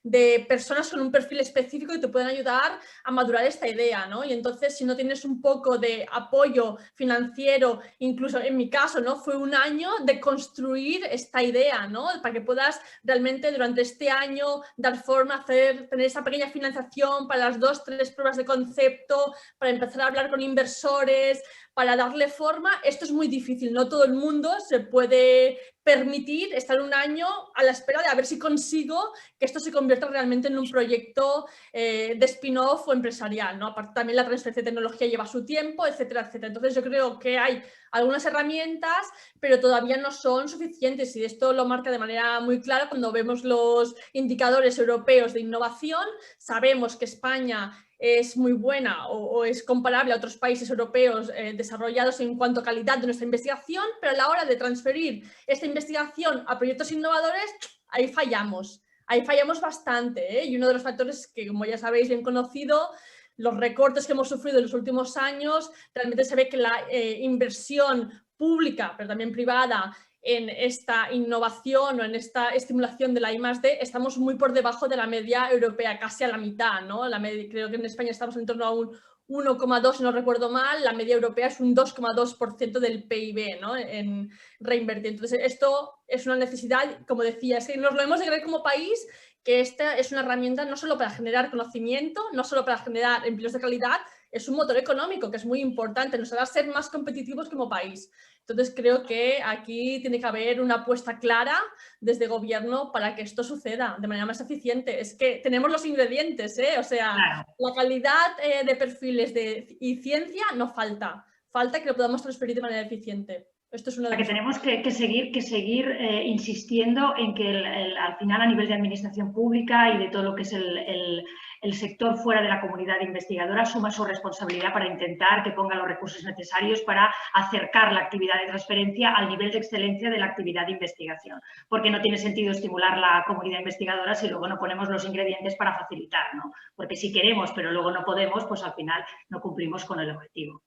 de personas con un perfil específico que te pueden ayudar a madurar esta idea, ¿no? Y entonces, si no tienes un poco de apoyo financiero, incluso en mi caso, ¿no?, fue un año de construir esta idea, ¿no?, para que puedas realmente durante este año dar forma, tener esa pequeña financiación para las 2 o 3 pruebas de concepto, para empezar a hablar con inversores, para darle forma. Esto es muy difícil, no todo el mundo se puede permitir estar un año a la espera de a ver si consigo que esto se convierta realmente en un proyecto de spin-off o empresarial, ¿no? Aparte también la transferencia de tecnología lleva su tiempo, etcétera, etcétera. Entonces yo creo que hay algunas herramientas, pero todavía no son suficientes y esto lo marca de manera muy clara cuando vemos los indicadores europeos de innovación. Sabemos que España es muy buena o es comparable a otros países europeos desarrollados en cuanto a calidad de nuestra investigación, pero a la hora de transferir esta investigación a proyectos innovadores, ahí fallamos. ahí fallamos bastante, ¿eh? Y uno de los factores que, como ya sabéis, bien conocido, los recortes que hemos sufrido en los últimos años, realmente se ve que la inversión pública, pero también privada, en esta innovación o en esta estimulación de la I+D, estamos muy por debajo de la media europea, casi a la mitad, ¿no? Creo que en España estamos en torno a un 1,2, si no recuerdo mal, la media europea es un 2,2% del PIB, ¿no? En reinvertir. Entonces, esto es una necesidad, como decía, es que nos lo hemos de creer como país, que esta es una herramienta no solo para generar conocimiento, no solo para generar empleos de calidad, es un motor económico que es muy importante, nos hará ser más competitivos como país. Entonces creo que aquí tiene que haber una apuesta clara desde gobierno para que esto suceda de manera más eficiente. Es que tenemos los ingredientes, ¿eh? O sea, Claro. la calidad de perfiles y ciencia no falta. Falta que lo podamos transferir de manera eficiente. Esto es uno de Que tenemos que seguir insistiendo en que al final, a nivel de administración pública y de todo lo que es el sector fuera de la comunidad investigadora, asuma su responsabilidad para intentar que ponga los recursos necesarios para acercar la actividad de transferencia al nivel de excelencia de la actividad de investigación. Porque no tiene sentido estimular la comunidad investigadora si luego no ponemos los ingredientes para facilitar, ¿no? Porque si queremos, pero luego no podemos, pues al final no cumplimos con el objetivo.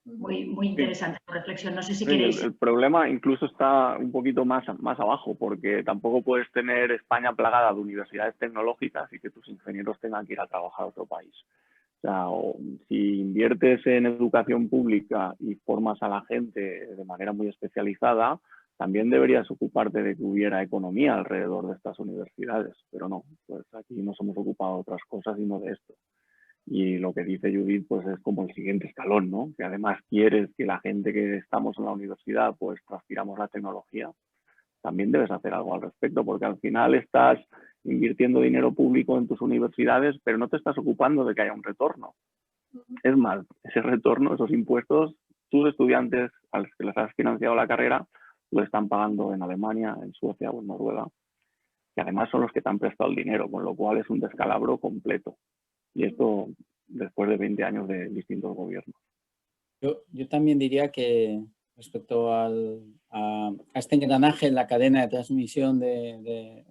Muy interesante tu reflexión. No sé si queréis... El problema incluso está un poquito más abajo, porque tampoco puedes tener España plagada de universidades tecnológicas y que tus ingenieros tengan que ir a trabajar a otro país. O sea, si inviertes en educación pública y formas a la gente de manera muy especializada, también deberías ocuparte de que hubiera economía alrededor de estas universidades. Pero no, pues aquí nos hemos ocupado de otras cosas y no de esto. Y lo que dice Judith, pues es como el siguiente escalón, ¿no? Que además quieres que la gente que estamos en la universidad, pues transpiramos la tecnología. También debes hacer algo al respecto, porque al final estás invirtiendo dinero público en tus universidades, pero no te estás ocupando de que haya un retorno. Es más, ese retorno, esos impuestos, tus estudiantes a los que les has financiado la carrera, lo están pagando en Alemania, en Suecia o en Noruega, que además son los que te han prestado el dinero, con lo cual es un descalabro completo. Y esto después de 20 años de distintos gobiernos. Yo también diría que respecto a este engranaje en la cadena de transmisión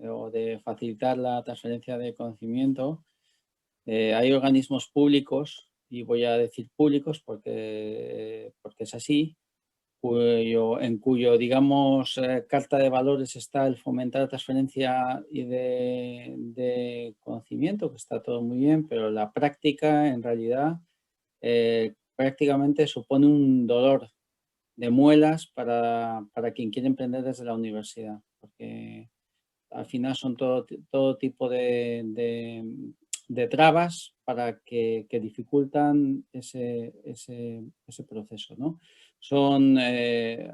o de facilitar la transferencia de conocimiento, hay organismos públicos, y voy a decir públicos porque es así, en cuyo, digamos, carta de valores está el fomentar la transferencia y de conocimiento, que está todo muy bien, pero la práctica, en realidad, prácticamente supone un dolor de muelas para quien quiere emprender desde la universidad, porque al final son todo tipo de trabas para que dificultan ese proceso, ¿no?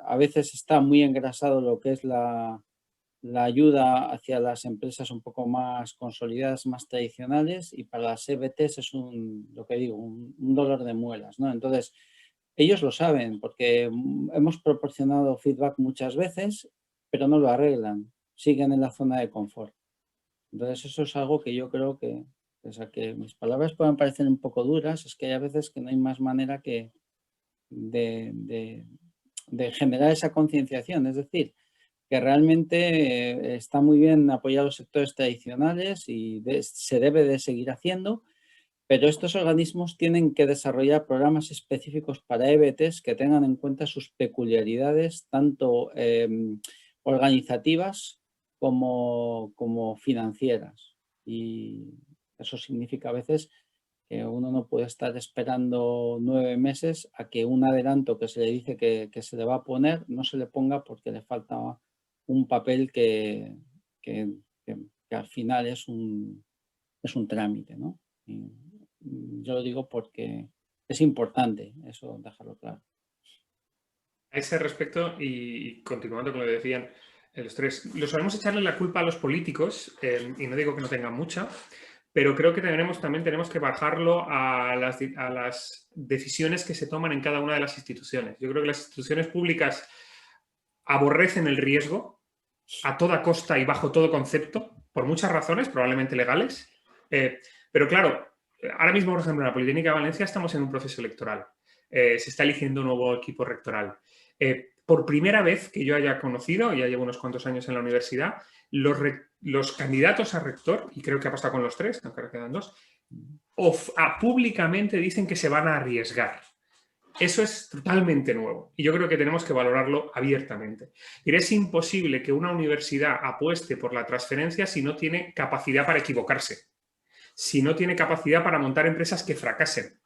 A veces está muy engrasado lo que es la ayuda hacia las empresas un poco más consolidadas, más tradicionales, y para las EBTs es lo que digo, un dolor de muelas, ¿no? Entonces, ellos lo saben porque hemos proporcionado feedback muchas veces, pero no lo arreglan, siguen en la zona de confort. Entonces, eso es algo que yo creo que, pese a que mis palabras puedan parecer un poco duras, es que hay a veces que no hay más manera que de generar esa concienciación. Es decir, que realmente está muy bien apoyar los sectores tradicionales y se debe de seguir haciendo, pero estos organismos tienen que desarrollar programas específicos para EBTs que tengan en cuenta sus peculiaridades, tanto organizativas como financieras. Y eso significa a veces que uno no puede estar esperando 9 meses a que un adelanto que se le dice que se le va a poner no se le ponga porque le falta un papel que al final es un trámite, ¿no? Y yo lo digo porque es importante eso, dejarlo claro. A ese respecto, y continuando con lo que decían los tres, lo solemos echarle la culpa a los políticos, y no digo que no tengan mucha, pero creo que también tenemos que bajarlo a las decisiones que se toman en cada una de las instituciones. Yo creo que las instituciones públicas aborrecen el riesgo a toda costa y bajo todo concepto, por muchas razones, probablemente legales. Pero claro, ahora mismo, por ejemplo, en la Politécnica de Valencia estamos en un proceso electoral. Se está eligiendo un nuevo equipo rectoral. por primera vez que yo haya conocido, ya llevo unos cuantos años en la universidad, los candidatos a rector, y creo que ha pasado con los 3, aunque ahora quedan 2, públicamente dicen que se van a arriesgar. Eso es totalmente nuevo y yo creo que tenemos que valorarlo abiertamente. Y es imposible que una universidad apueste por la transferencia si no tiene capacidad para equivocarse, si no tiene capacidad para montar empresas que fracasen,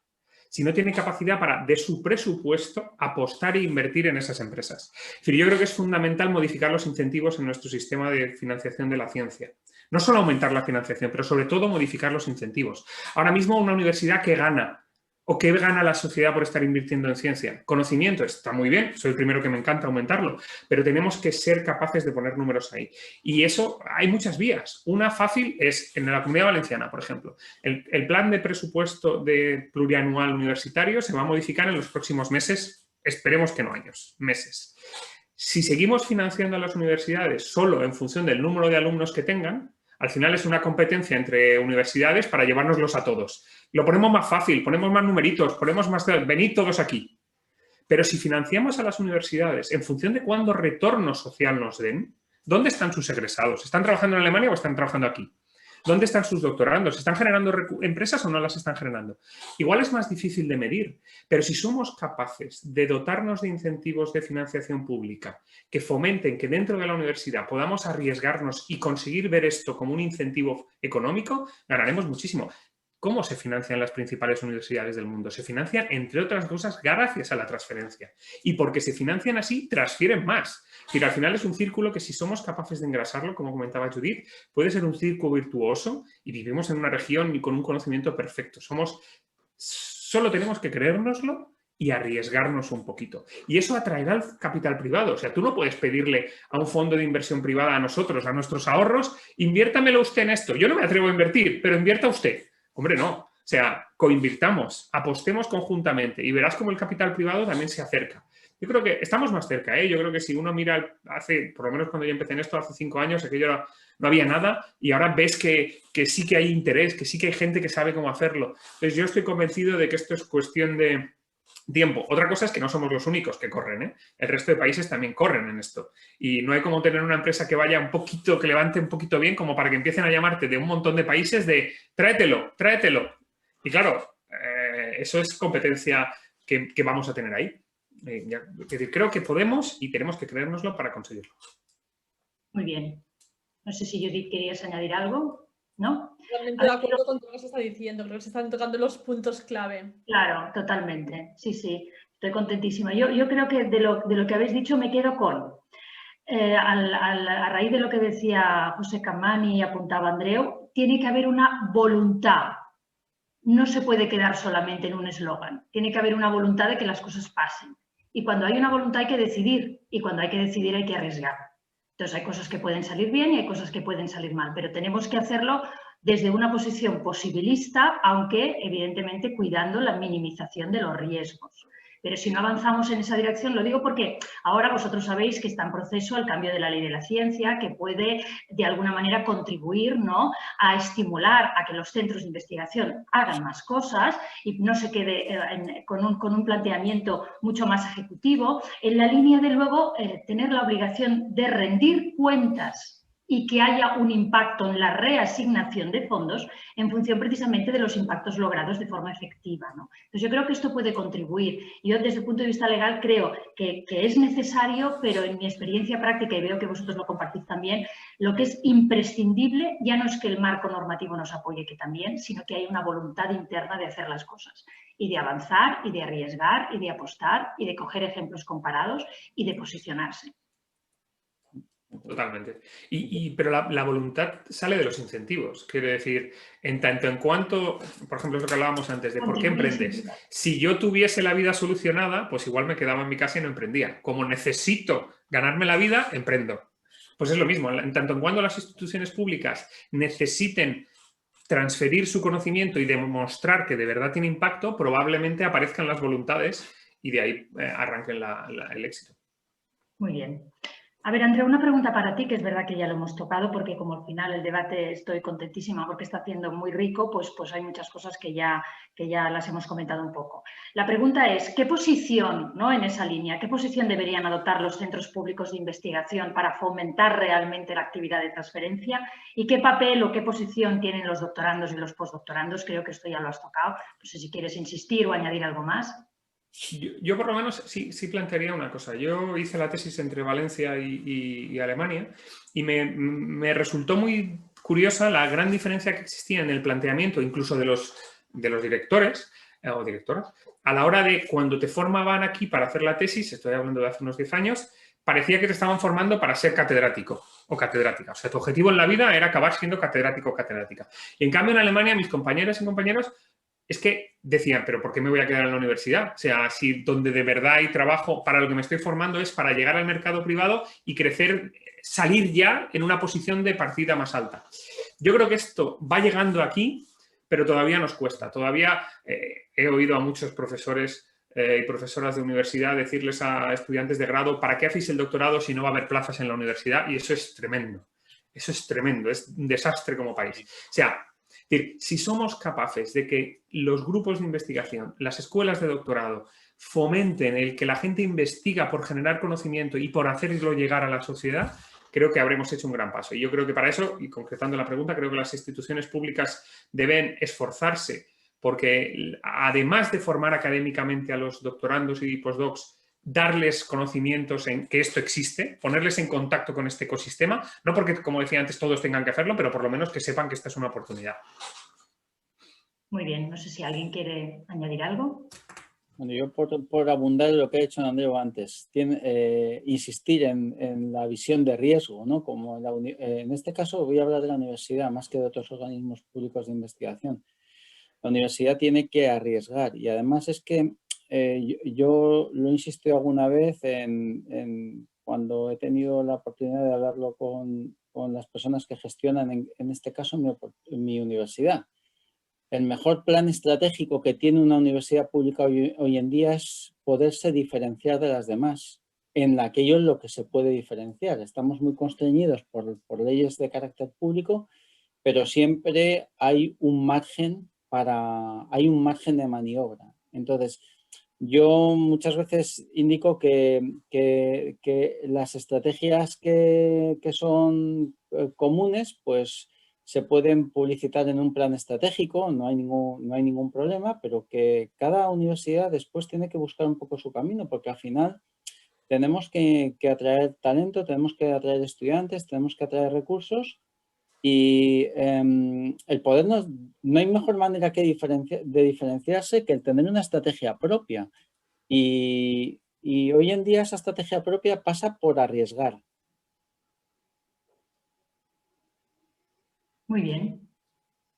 si no tiene capacidad para, de su presupuesto, apostar e invertir en esas empresas. Es decir, yo creo que es fundamental modificar los incentivos en nuestro sistema de financiación de la ciencia. No solo aumentar la financiación, pero sobre todo modificar los incentivos. Ahora mismo una universidad que gana, o qué gana la sociedad por estar invirtiendo en ciencia. Conocimiento está muy bien, soy el primero que me encanta aumentarlo, pero tenemos que ser capaces de poner números ahí. Y eso, hay muchas vías. Una fácil es, en la Comunidad Valenciana, por ejemplo, el plan de presupuesto de plurianual universitario se va a modificar en los próximos meses, esperemos que no años, meses. Si seguimos financiando a las universidades solo en función del número de alumnos que tengan, al final es una competencia entre universidades para llevárnoslos a todos. Lo ponemos más fácil, ponemos más numeritos, ponemos más... Venid todos aquí. Pero si financiamos a las universidades en función de cuándo retorno social nos den, ¿dónde están sus egresados? ¿Están trabajando en Alemania o están trabajando aquí? ¿Dónde están sus doctorandos? ¿Están generando empresas o no las están generando? Igual es más difícil de medir, pero si somos capaces de dotarnos de incentivos de financiación pública que fomenten que dentro de la universidad podamos arriesgarnos y conseguir ver esto como un incentivo económico, ganaremos muchísimo. ¿Cómo se financian las principales universidades del mundo? Se financian, entre otras cosas, gracias a la transferencia. Y porque se financian así, transfieren más. Es decir, al final es un círculo que si somos capaces de engrasarlo, como comentaba Judith, puede ser un círculo virtuoso y vivimos en una región con un conocimiento perfecto. Solo tenemos que creérnoslo y arriesgarnos un poquito. Y eso atraerá al capital privado. O sea, tú no puedes pedirle a un fondo de inversión privada, a nosotros, a nuestros ahorros, inviértamelo usted en esto. Yo no me atrevo a invertir, pero invierta usted. Hombre, no. O sea, coinvirtamos, apostemos conjuntamente y verás cómo el capital privado también se acerca. Yo creo que estamos más cerca, ¿eh? Yo creo que si uno mira por lo menos cuando yo empecé en esto, hace 5 años, aquello no había nada y ahora ves que sí que hay interés, que sí que hay gente que sabe cómo hacerlo. Entonces yo estoy convencido de que esto es cuestión de tiempo. Otra cosa es que no somos los únicos que corren, ¿eh? El resto de países también corren en esto. Y no hay como tener una empresa que vaya un poquito, que levante un poquito bien, como para que empiecen a llamarte de un montón de países de tráetelo, tráetelo. Y claro, eso es competencia que vamos a tener ahí. Es decir, creo que podemos y tenemos que creérnoslo para conseguirlo. Muy bien. No sé si Judith querías añadir algo, ¿no? Totalmente de acuerdo con todo lo que se está diciendo. Creo que se están tocando los puntos clave. Claro, totalmente. Sí, sí. Estoy contentísima. Yo creo que de lo que habéis dicho me quedo con... a raíz de lo que decía José Camani y apuntaba Andreu, tiene que haber una voluntad. No se puede quedar solamente en un eslogan. Tiene que haber una voluntad de que las cosas pasen. Y cuando hay una voluntad hay que decidir. Y cuando hay que decidir hay que arriesgar. Entonces hay cosas que pueden salir bien y hay cosas que pueden salir mal. Pero tenemos que hacerlo desde una posición posibilista, aunque evidentemente cuidando la minimización de los riesgos. Pero si no avanzamos en esa dirección, lo digo porque ahora vosotros sabéis que está en proceso el cambio de la ley de la ciencia, que puede de alguna manera contribuir, ¿no?, a estimular a que los centros de investigación hagan más cosas y no se quede con un planteamiento mucho más ejecutivo, en la línea de luego tener la obligación de rendir cuentas y que haya un impacto en la reasignación de fondos en función precisamente de los impactos logrados de forma efectiva, ¿no? Entonces yo creo que esto puede contribuir. Yo desde el punto de vista legal creo que es necesario, pero en mi experiencia práctica, y veo que vosotros lo compartís también, lo que es imprescindible ya no es que el marco normativo nos apoye, que también, sino que hay una voluntad interna de hacer las cosas y de avanzar y de arriesgar y de apostar y de coger ejemplos comparados y de posicionarse. Totalmente. Pero la voluntad sale de los incentivos. Quiero decir, en tanto en cuanto, por ejemplo, es lo que hablábamos antes, de por qué emprendes. Si yo tuviese la vida solucionada, pues igual me quedaba en mi casa y no emprendía. Como necesito ganarme la vida, emprendo. Pues es lo mismo. En tanto en cuanto las instituciones públicas necesiten transferir su conocimiento y demostrar que de verdad tiene impacto, probablemente aparezcan las voluntades y de ahí arranquen el éxito. Muy bien. A ver, Andrea, una pregunta para ti, que es verdad que ya lo hemos tocado, porque como al final el debate estoy contentísima porque está haciendo muy rico, pues hay muchas cosas que ya las hemos comentado un poco. La pregunta es, ¿qué posición, ¿no?, en esa línea, qué posición deberían adoptar los centros públicos de investigación para fomentar realmente la actividad de transferencia? ¿Y qué papel o qué posición tienen los doctorandos y los postdoctorandos? Creo que esto ya lo has tocado. No sé si quieres insistir o añadir algo más. Yo por lo menos sí plantearía una cosa. Yo hice la tesis entre Valencia y Alemania y me resultó muy curiosa la gran diferencia que existía en el planteamiento, incluso de los directores o directoras, a la hora de cuando te formaban aquí para hacer la tesis, estoy hablando de hace unos 10 años, parecía que te estaban formando para ser catedrático o catedrática. O sea, tu objetivo en la vida era acabar siendo catedrático o catedrática. Y en cambio en Alemania mis compañeras y compañeros es que decían, pero ¿por qué me voy a quedar en la universidad? O sea, si donde de verdad hay trabajo, para lo que me estoy formando es para llegar al mercado privado y crecer, salir ya en una posición de partida más alta. Yo creo que esto va llegando aquí, pero todavía nos cuesta. Todavía he oído a muchos profesores y profesoras de universidad decirles a estudiantes de grado, ¿para qué hacéis el doctorado si no va a haber plazas en la universidad? Y eso es tremendo. Eso es tremendo, es un desastre como país. O sea, es decir, si somos capaces de que los grupos de investigación, las escuelas de doctorado, fomenten el que la gente investiga por generar conocimiento y por hacerlo llegar a la sociedad, creo que habremos hecho un gran paso. Y yo creo que para eso, y concretando la pregunta, creo que las instituciones públicas deben esforzarse porque, además de formar académicamente a los doctorandos y postdocs, darles conocimientos en que esto existe, ponerles en contacto con este ecosistema, no porque, como decía antes, todos tengan que hacerlo, pero por lo menos que sepan que esta es una oportunidad. Muy bien, no sé si alguien quiere añadir algo. Bueno, yo por abundar en lo que ha hecho Andreu antes, insistir en la visión de riesgo, ¿no? Como en este caso voy a hablar de la universidad más que de otros organismos públicos de investigación. La universidad tiene que arriesgar y además es que yo lo he insistido alguna vez cuando he tenido la oportunidad de hablarlo con las personas que gestionan, en este caso, mi universidad. El mejor plan estratégico que tiene una universidad pública hoy en día es poderse diferenciar de las demás en aquello en lo que se puede diferenciar. Estamos muy constreñidos por leyes de carácter público, pero siempre hay un margen de maniobra. Entonces, yo muchas veces indico que las estrategias que son comunes, pues se pueden publicitar en un plan estratégico, no hay ningún problema, pero que cada universidad después tiene que buscar un poco su camino, porque al final tenemos que atraer talento, tenemos que atraer estudiantes, tenemos que atraer recursos y el poder no hay mejor manera de diferenciarse que el tener una estrategia propia. Y hoy en día esa estrategia propia pasa por arriesgar. Muy bien,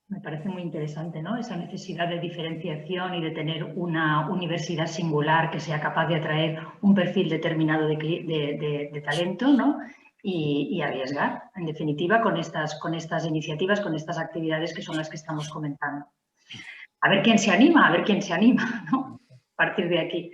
me parece muy interesante, ¿no? Esa necesidad de diferenciación y de tener una universidad singular que sea capaz de atraer un perfil determinado de talento, ¿no? Y arriesgar, en definitiva, con estas iniciativas, con estas actividades que son las que estamos comentando. A ver quién se anima, ¿no? A partir de aquí.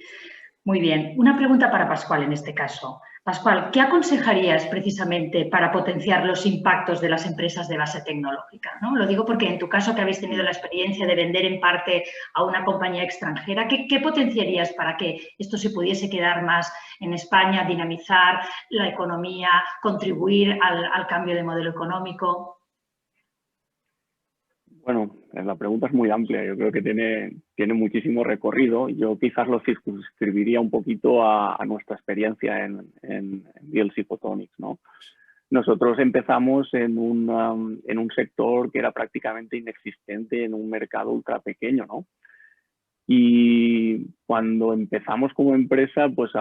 Muy bien. Una pregunta para Pascual en este caso. Pascual, ¿qué aconsejarías precisamente para potenciar los impactos de las empresas de base tecnológica? ¿No? Lo digo porque en tu caso, que habéis tenido la experiencia de vender en parte a una compañía extranjera, ¿qué potenciarías para que esto se pudiese quedar más en España, dinamizar la economía, contribuir al cambio de modelo económico? Bueno, la pregunta es muy amplia. Yo creo que tiene muchísimo recorrido. Yo quizás lo circunscribiría un poquito a nuestra experiencia en VLC Photonics, ¿no? Nosotros empezamos en un sector que era prácticamente inexistente, en un mercado ultra pequeño, ¿no? Y cuando empezamos como empresa, pues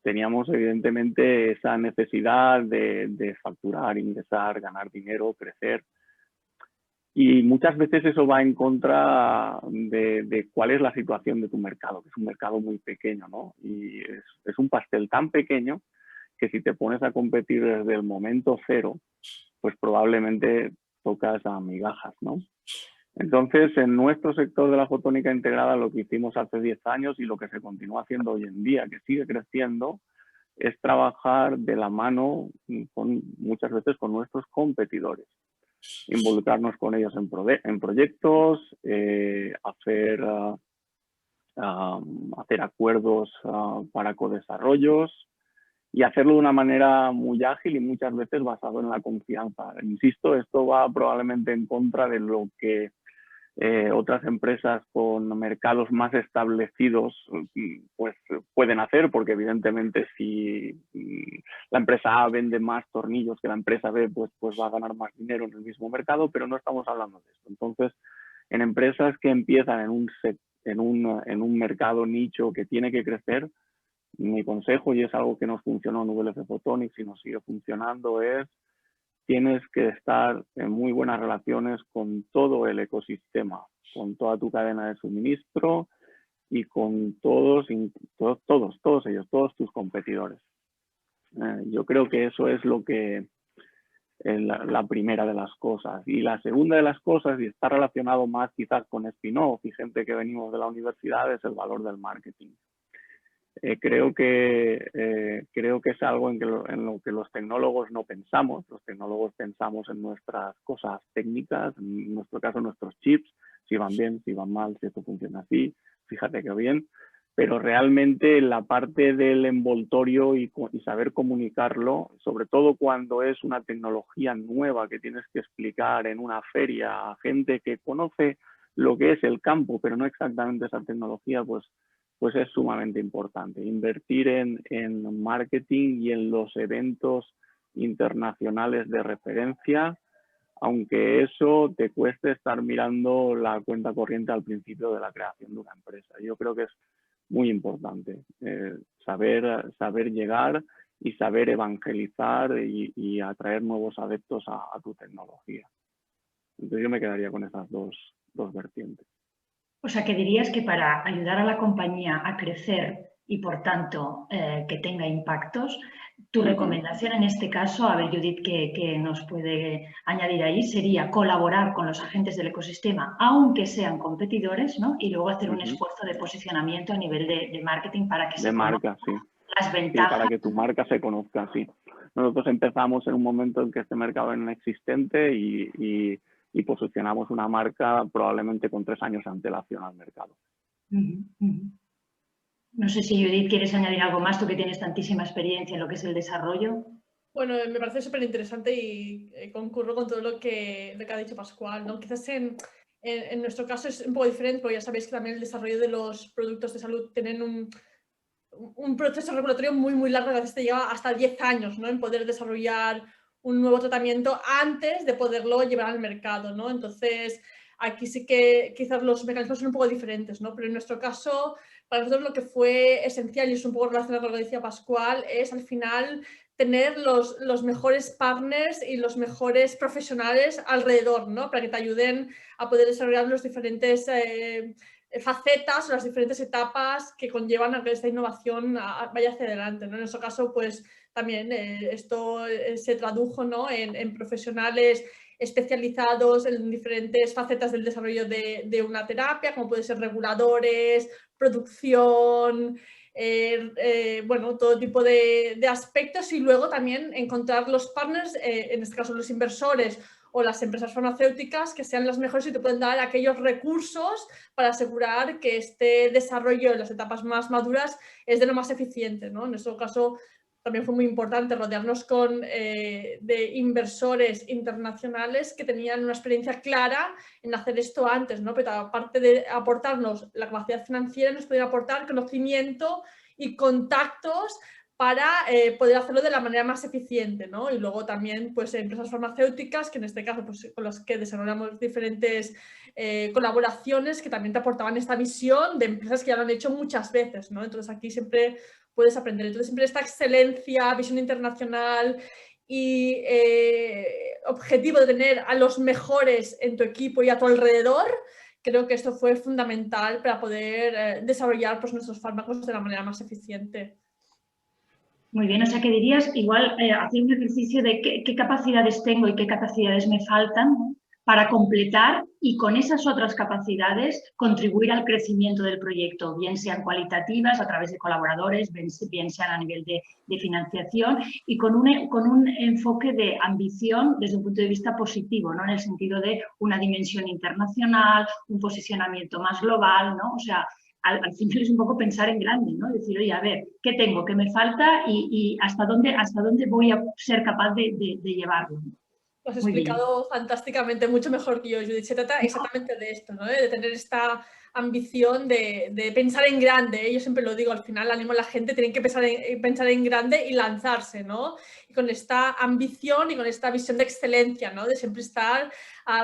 teníamos evidentemente esa necesidad de facturar, ingresar, ganar dinero, crecer. Y muchas veces eso va en contra de cuál es la situación de tu mercado, que es un mercado muy pequeño, ¿no? Y es un pastel tan pequeño que si te pones a competir desde el momento cero, pues probablemente tocas a migajas, ¿no? Entonces, en nuestro sector de la fotónica integrada, lo que hicimos hace 10 años y lo que se continúa haciendo hoy en día, que sigue creciendo, es trabajar de la mano muchas veces con nuestros competidores. Involucrarnos con ellos en proyectos, hacer acuerdos para codesarrollos y hacerlo de una manera muy ágil y muchas veces basado en la confianza. Insisto, esto va probablemente en contra de lo que otras empresas con mercados más establecidos pues pueden hacer, porque evidentemente si la empresa A vende más tornillos que la empresa B, pues va a ganar más dinero en el mismo mercado, pero no estamos hablando de esto. Entonces, en empresas que empiezan en un mercado nicho que tiene que crecer, mi consejo, y es algo que nos funcionó en WLF Photonics y nos sigue funcionando, es tienes que estar en muy buenas relaciones con todo el ecosistema, con toda tu cadena de suministro y con todos ellos, todos tus competidores. Yo creo que eso es lo que la primera de las cosas. Y la segunda de las cosas, y está relacionado más quizás con spin-off y gente que venimos de la universidad, es el valor del marketing. Creo que es algo en lo que los tecnólogos no pensamos. Los tecnólogos pensamos en nuestras cosas técnicas, en nuestro caso nuestros chips, si van bien, si van mal, si esto funciona así, fíjate que bien. Pero realmente la parte del envoltorio y saber comunicarlo, sobre todo cuando es una tecnología nueva que tienes que explicar en una feria a gente que conoce lo que es el campo, pero no exactamente esa tecnología, pues es sumamente importante. Invertir en marketing y en los eventos internacionales de referencia, aunque eso te cueste estar mirando la cuenta corriente al principio de la creación de una empresa. Yo creo que es muy importante saber llegar y saber evangelizar y atraer nuevos adeptos a tu tecnología. Entonces yo me quedaría con esas dos vertientes. O sea, que dirías que para ayudar a la compañía a crecer y, por tanto, que tenga impactos, tu recomendación en este caso, a ver, Judith, que nos puede añadir ahí, sería colaborar con los agentes del ecosistema, aunque sean competidores, ¿no? Y luego hacer un esfuerzo de posicionamiento a nivel de marketing para que se conozcan las ventajas. Sí, para que tu marca se conozca, sí. Nosotros empezamos en un momento en que este mercado era inexistente y posicionamos una marca probablemente con 3 años de antelación al mercado. No sé si, Judith, quieres añadir algo más, tú que tienes tantísima experiencia en lo que es el desarrollo. Bueno, me parece súper interesante y concurro con todo lo que ha dicho Pascual, ¿no? Quizás en nuestro caso es un poco diferente, porque ya sabéis que también el desarrollo de los productos de salud tienen un proceso regulatorio muy, muy largo, a veces te lleva hasta 10 años, ¿no? En poder desarrollar un nuevo tratamiento antes de poderlo llevar al mercado, ¿no? Entonces, aquí sí que quizás los mecanismos son un poco diferentes, ¿no? Pero en nuestro caso, para nosotros lo que fue esencial, y es un poco relacionado con lo que decía Pascual, es al final tener los mejores partners y los mejores profesionales alrededor, ¿no? Para que te ayuden a poder desarrollar los diferentes facetas o las diferentes etapas que conllevan a que esta innovación vaya hacia adelante, ¿no? En nuestro caso, pues también esto se tradujo, ¿no? en profesionales especializados en diferentes facetas del desarrollo de una terapia, como pueden ser reguladores, producción, bueno, todo tipo de aspectos, y luego también encontrar los partners, en este caso los inversores o las empresas farmacéuticas, que sean las mejores y te pueden dar aquellos recursos para asegurar que este desarrollo en las etapas más maduras es de lo más eficiente, ¿no? En nuestro caso también fue muy importante rodearnos de inversores internacionales que tenían una experiencia clara en hacer esto antes, ¿no? Pero aparte de aportarnos la capacidad financiera, nos podían aportar conocimiento y contactos para poder hacerlo de la manera más eficiente, ¿no? Y luego también pues empresas farmacéuticas, que en este caso pues, con las que desarrollamos diferentes colaboraciones, que también te aportaban esta visión de empresas que ya lo han hecho muchas veces, ¿no? Entonces aquí siempre puedes aprender. Entonces siempre esta excelencia, visión internacional y objetivo de tener a los mejores en tu equipo y a tu alrededor, creo que esto fue fundamental para poder desarrollar pues, nuestros fármacos de la manera más eficiente. Muy bien, o sea que dirías igual hacer un ejercicio de qué capacidades tengo y qué capacidades me faltan para completar y con esas otras capacidades contribuir al crecimiento del proyecto, bien sean cualitativas a través de colaboradores, bien sean a nivel de financiación y con un enfoque de ambición desde un punto de vista positivo, ¿no? En el sentido de una dimensión internacional, un posicionamiento más global, ¿no? O sea, al final es un poco pensar en grande, ¿no? Decir, oye, a ver, ¿qué tengo? ¿Qué me falta? Y hasta dónde voy a ser capaz de llevarlo. Lo has explicado fantásticamente, mucho mejor que yo, Judith. Se trata exactamente de esto, ¿no? De tener esta ambición de pensar en grande. Yo siempre lo digo, al final animo a la gente, tienen que pensar en grande y lanzarse, ¿no? Y con esta ambición y con esta visión de excelencia, ¿no? De siempre estar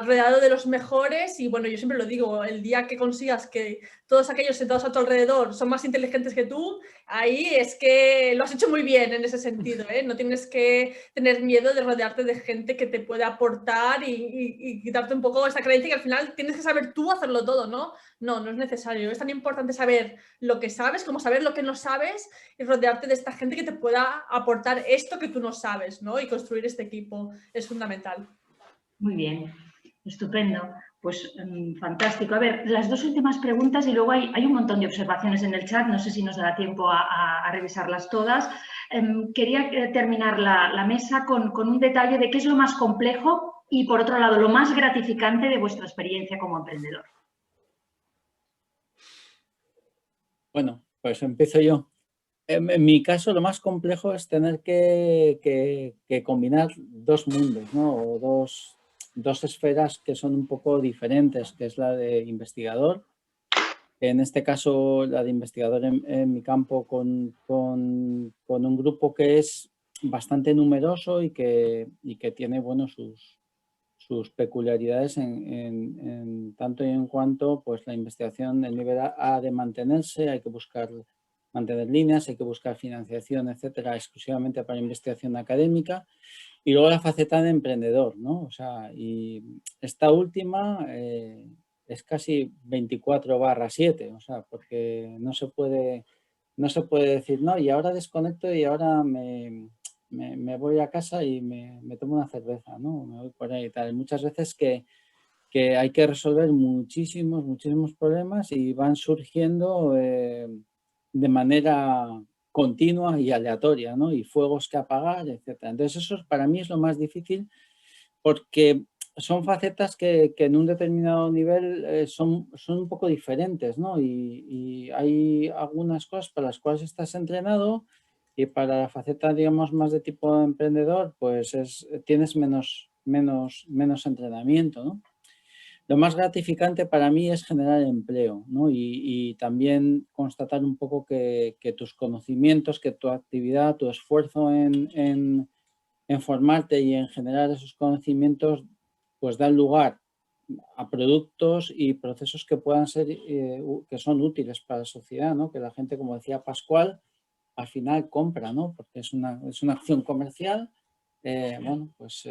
rodeado de los mejores. Y bueno, yo siempre lo digo, el día que consigas que todos aquellos sentados a tu alrededor son más inteligentes que tú, ahí es que lo has hecho muy bien en ese sentido, ¿eh? No tienes que tener miedo de rodearte de gente que te puede aportar y quitarte un poco esa creencia que al final tienes que saber tú hacerlo todo, ¿no? No, no es necesario. Es tan importante saber lo que sabes como saber lo que no sabes y rodearte de esta gente que te pueda aportar esto que tú no sabes, ¿no? Y construir este equipo es fundamental. Muy bien, estupendo. Pues fantástico. A ver, las dos últimas preguntas y luego hay un montón de observaciones en el chat, no sé si nos dará tiempo a revisarlas todas. Quería terminar la mesa con un detalle de qué es lo más complejo y, por otro lado, lo más gratificante de vuestra experiencia como emprendedor. Bueno, pues empiezo yo. En mi caso, lo más complejo es tener que combinar dos mundos, ¿no? O dos esferas que son un poco diferentes, que es la de investigador. En este caso, la de investigador en mi campo con un grupo que es bastante numeroso y que tiene, bueno, sus peculiaridades en tanto y en cuanto pues la investigación del nivel A ha de mantenerse, hay que buscar mantener líneas, hay que buscar financiación, etcétera, exclusivamente para investigación académica. Y luego la faceta de emprendedor, ¿no? O sea, y esta última es casi 24/7, o sea, porque no se puede decir, no, y ahora desconecto y ahora me voy a casa y me tomo una cerveza, ¿no? Me voy por ahí y tal. Muchas veces que hay que resolver muchísimos problemas y van surgiendo de manera continua y aleatoria, ¿no? Y fuegos que apagar, etcétera. Entonces eso para mí es lo más difícil porque son facetas que en un determinado nivel son un poco diferentes, ¿no? Y hay algunas cosas para las cuales estás entrenado y para la faceta, digamos, más de tipo emprendedor, pues tienes menos entrenamiento, ¿no? Lo más gratificante para mí es generar empleo, ¿no? Y también constatar un poco que tus conocimientos, que tu actividad, tu esfuerzo en formarte y en generar esos conocimientos, pues dan lugar a productos y procesos que puedan ser, que son útiles para la sociedad, ¿no? Que la gente, como decía Pascual, al final compra, ¿no? Porque es una acción comercial, bueno, pues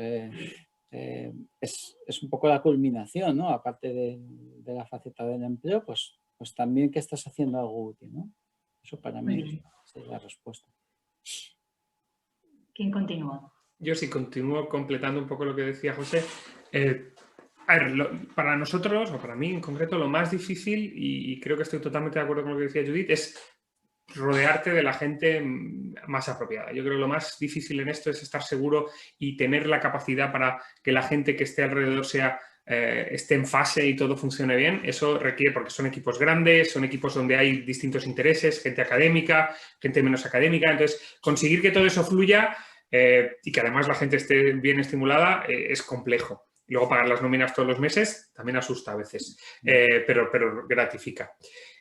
es un poco la culminación, ¿no? Aparte de la faceta del empleo, pues también que estás haciendo algo útil, ¿no? Eso para mí es la respuesta. ¿Quién continúa? Yo sí continúo completando un poco lo que decía José. A ver, para nosotros, o para mí en concreto, lo más difícil, y creo que estoy totalmente de acuerdo con lo que decía Judith, es rodearte de la gente más apropiada. Yo creo que lo más difícil en esto es estar seguro y tener la capacidad para que la gente que esté alrededor esté en fase y todo funcione bien. Eso requiere, porque son equipos grandes, son equipos donde hay distintos intereses, gente académica, gente menos académica. Entonces, conseguir que todo eso fluya y que además la gente esté bien estimulada es complejo. Luego pagar las nóminas todos los meses también asusta a veces, pero gratifica.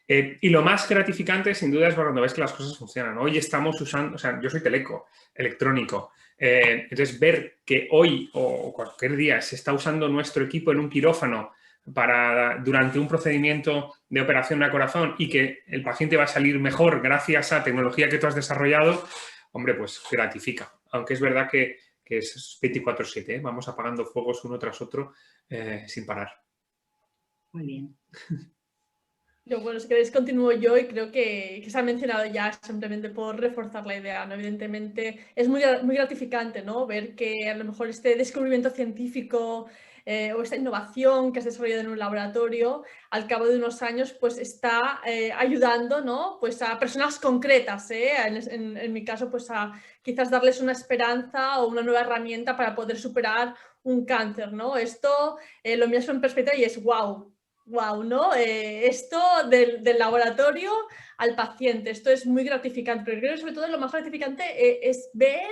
Y lo más gratificante, sin duda, es cuando ves que las cosas funcionan. Hoy estamos usando, o sea, yo soy teleco, electrónico. Entonces, ver que hoy o cualquier día se está usando nuestro equipo en un quirófano durante un procedimiento de operación a corazón y que el paciente va a salir mejor gracias a tecnología que tú has desarrollado, hombre, pues gratifica. Aunque es verdad que es 24/7, ¿eh? Vamos apagando fuegos uno tras otro sin parar. Muy bien. Yo, bueno, si queréis continúo yo y creo que se ha mencionado ya simplemente por reforzar la idea, ¿no? Evidentemente es muy gratificante, ¿no? Ver que a lo mejor este descubrimiento científico o esta innovación que has desarrollado en un laboratorio, al cabo de unos años pues está ayudando, ¿no? Pues a personas concretas, en mi caso pues a quizás darles una esperanza o una nueva herramienta para poder superar un cáncer, ¿no? Esto lo miras en perspectiva y es wow, ¿no? Esto del laboratorio al paciente, esto es muy gratificante, pero creo que sobre todo lo más gratificante es ver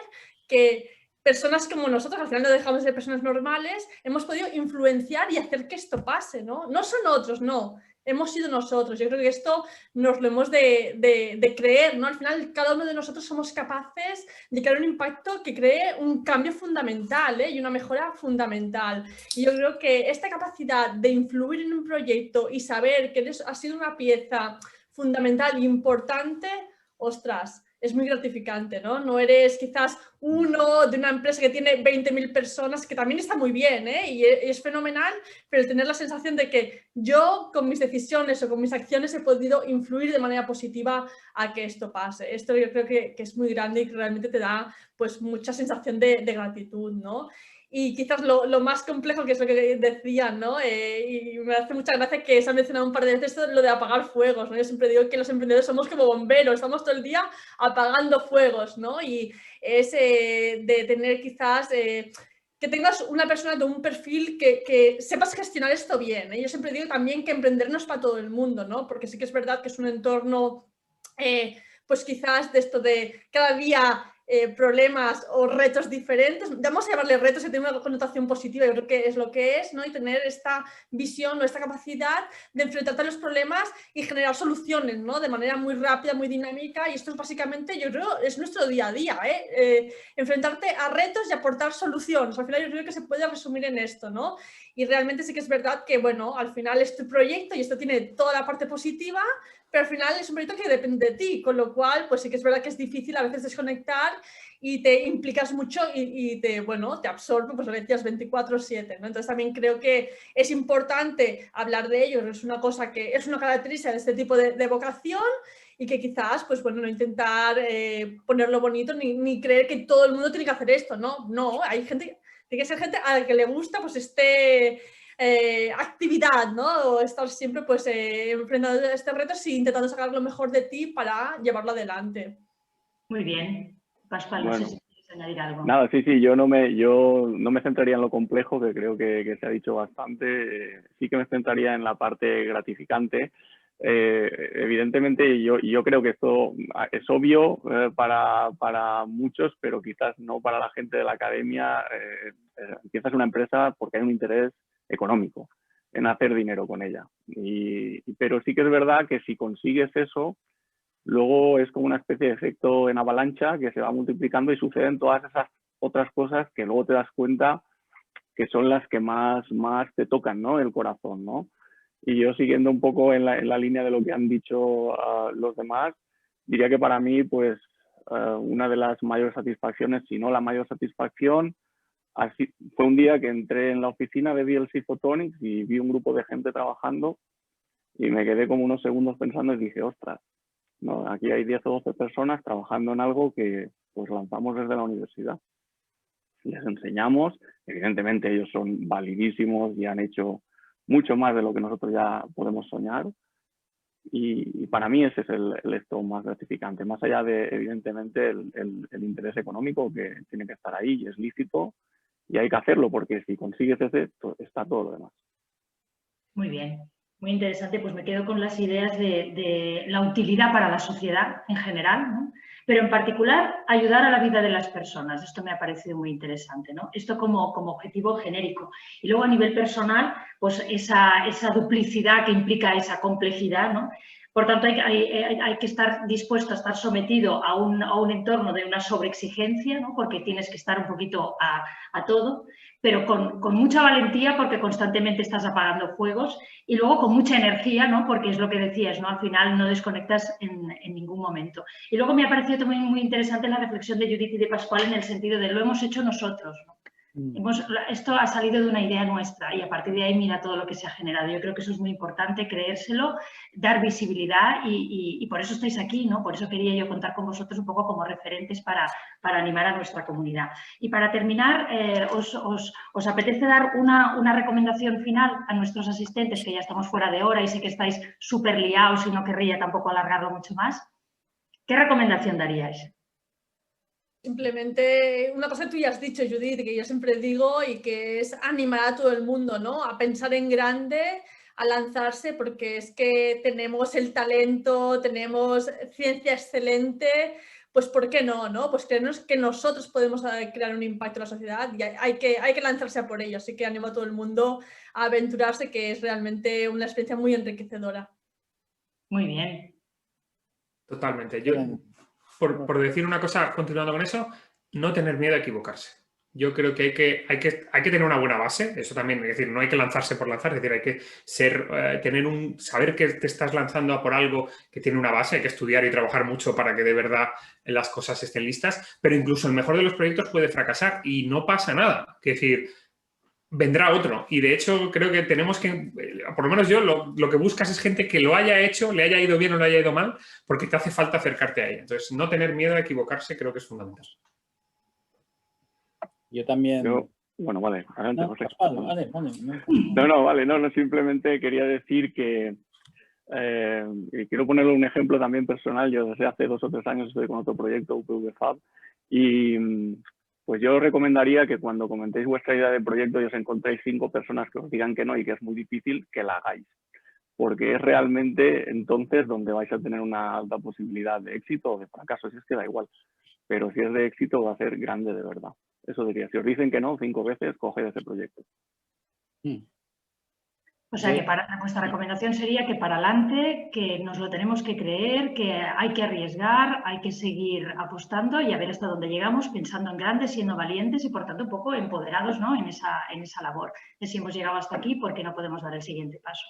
que personas como nosotros, al final no dejamos de ser personas normales, hemos podido influenciar y hacer que esto pase, ¿no? No son otros, no, hemos sido nosotros. Yo creo que esto nos lo hemos de creer, ¿no? Al final cada uno de nosotros somos capaces de crear un impacto que cree un cambio fundamental, y una mejora fundamental. Y yo creo que esta capacidad de influir en un proyecto y saber que has sido una pieza fundamental e importante, ostras, es muy gratificante, ¿no? No eres quizás uno de una empresa que tiene 20.000 personas, que también está muy bien, y es fenomenal, pero tener la sensación de que yo con mis decisiones o con mis acciones he podido influir de manera positiva a que esto pase. Esto yo creo que es muy grande y que realmente te da pues mucha sensación de gratitud, ¿no? Y quizás lo más complejo, que es lo que decían, ¿no? Y me hace mucha gracia que se ha mencionado un par de veces lo de apagar fuegos, ¿no? Yo siempre digo que los emprendedores somos como bomberos, estamos todo el día apagando fuegos, ¿no? Y es de tener quizás... que tengas una persona de un perfil que sepas gestionar esto bien. Yo siempre digo también que emprender no es para todo el mundo, ¿no? Porque sí que es verdad que es un entorno, pues quizás de esto de cada día... problemas o retos diferentes, vamos a llamarle retos que tienen una connotación positiva, yo creo que es lo que es, ¿no? Y tener esta visión o esta capacidad de enfrentarte a los problemas y generar soluciones, ¿no? De manera muy rápida, muy dinámica, y esto es básicamente, yo creo, es nuestro día a día, enfrentarte a retos y aportar soluciones. Al final yo creo que se puede resumir en esto, ¿no? Y realmente sí que es verdad que, bueno, al final es tu proyecto y esto tiene toda la parte positiva, pero al final es un proyecto que depende de ti, con lo cual, pues sí que es verdad que es difícil a veces desconectar y te implicas mucho y te absorbe, pues lo decías, 24/7, ¿no? Entonces también creo que es importante hablar de ello, es una cosa que es una característica de este tipo de vocación y que quizás, pues bueno, no intentar ponerlo bonito ni creer que todo el mundo tiene que hacer esto, ¿no? No, hay gente, tiene que ser gente a la que le gusta pues actividad, ¿no? O estar siempre pues enfrentando este reto y intentando sacar lo mejor de ti para llevarlo adelante. Muy bien. Pascual, no sé si quieres añadir algo. Nada, sí, yo no me centraría en lo complejo, que creo que se ha dicho bastante. Sí que me centraría en la parte gratificante. Evidentemente yo creo que esto es obvio para muchos, pero quizás no para la gente de la academia. Empiezas una empresa porque hay un interés económico en hacer dinero con ella. Pero sí que es verdad que si consigues eso, luego es como una especie de efecto en avalancha que se va multiplicando y suceden todas esas otras cosas que luego te das cuenta que son las que más te tocan, ¿no? El corazón, ¿no? Y yo, siguiendo un poco en la línea de lo que han dicho los demás, diría que para mí, pues, una de las mayores satisfacciones, si no la mayor satisfacción, fue un día que entré en la oficina de VLC Photonics y vi un grupo de gente trabajando y me quedé como unos segundos pensando y dije, ostras, ¿no? Aquí hay 10 o 12 personas trabajando en algo que pues lanzamos desde la universidad. Les enseñamos, evidentemente ellos son validísimos y han hecho mucho más de lo que nosotros ya podemos soñar. Y para mí ese es el esto más gratificante, más allá de, evidentemente, el interés económico que tiene que estar ahí y es lícito. Y hay que hacerlo porque si consigues ese, está todo lo demás. Muy bien, muy interesante. Pues me quedo con las ideas de la utilidad para la sociedad en general, ¿no? Pero en particular ayudar a la vida de las personas. Esto me ha parecido muy interesante, ¿no? Esto como objetivo genérico. Y luego a nivel personal, pues esa duplicidad que implica esa complejidad, ¿no? Por tanto, hay que estar dispuesto a estar sometido a un entorno de una sobreexigencia, ¿no? Porque tienes que estar un poquito a todo, pero con mucha valentía porque constantemente estás apagando fuegos y luego con mucha energía, ¿no? Porque es lo que decías, ¿no? Al final no desconectas en ningún momento. Y luego me ha parecido también muy interesante la reflexión de Judith y de Pascual en el sentido de lo hemos hecho nosotros, ¿no? Esto ha salido de una idea nuestra y a partir de ahí mira todo lo que se ha generado. Yo creo que eso es muy importante, creérselo, dar visibilidad y por eso estáis aquí, ¿no? Por eso quería yo contar con vosotros un poco como referentes para animar a nuestra comunidad. Y para terminar, ¿os apetece dar una recomendación final a nuestros asistentes, que ya estamos fuera de hora y sé que estáis súper liados y no querría tampoco alargarlo mucho más? ¿Qué recomendación daríais? Simplemente una cosa que tú ya has dicho, Judith, que yo siempre digo y que es animar a todo el mundo, ¿no? A pensar en grande, a lanzarse, porque es que tenemos el talento, tenemos ciencia excelente, pues ¿por qué no, no? Pues creernos que nosotros podemos crear un impacto en la sociedad y hay que lanzarse a por ello. Así que animo a todo el mundo a aventurarse, que es realmente una experiencia muy enriquecedora. Muy bien. Totalmente. Yo, por decir una cosa, continuando con eso, no tener miedo a equivocarse. Yo creo que hay que tener una buena base, eso también, es decir, no hay que lanzarse por lanzar, es decir, hay que saber que te estás lanzando a por algo que tiene una base, hay que estudiar y trabajar mucho para que de verdad las cosas estén listas, pero incluso el mejor de los proyectos puede fracasar y no pasa nada. Es decir, vendrá otro. Y de hecho creo que tenemos que, por lo menos yo, lo que buscas es gente que lo haya hecho, le haya ido bien o le haya ido mal, porque te hace falta acercarte a ella. Entonces, no tener miedo a equivocarse creo que es fundamental. Yo también... Bueno, vale, adelante, no, José. vale. No, simplemente quería decir que y quiero ponerle un ejemplo también personal. Yo desde hace 2 o 3 años estoy con otro proyecto, UPV Fab, y pues yo os recomendaría que cuando comentéis vuestra idea de proyecto y os encontréis 5 personas que os digan que no y que es muy difícil, que la hagáis. Porque es realmente entonces donde vais a tener una alta posibilidad de éxito o de fracaso, si es que da igual. Pero si es de éxito va a ser grande de verdad. Eso diría. Si os dicen que no 5 veces, coged ese proyecto. O sea, que nuestra recomendación sería que para adelante, que nos lo tenemos que creer, que hay que arriesgar, hay que seguir apostando y a ver hasta dónde llegamos, pensando en grande, siendo valientes y, por tanto, un poco empoderados, ¿no? en esa labor. Y si hemos llegado hasta aquí, ¿por qué no podemos dar el siguiente paso?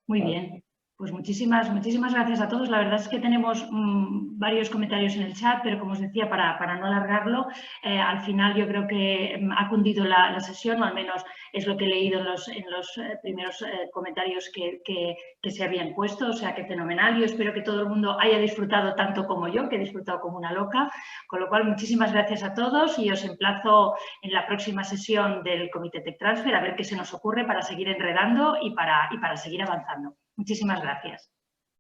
Muy bien. Pues muchísimas gracias a todos. La verdad es que tenemos varios comentarios en el chat, pero como os decía, para no alargarlo, al final yo creo que ha cundido la sesión, o al menos es lo que he leído en los primeros comentarios que se habían puesto, o sea que fenomenal. Yo espero que todo el mundo haya disfrutado tanto como yo, que he disfrutado como una loca, con lo cual muchísimas gracias a todos y os emplazo en la próxima sesión del Comité Tech Transfer a ver qué se nos ocurre para seguir enredando y para seguir avanzando. Muchísimas gracias.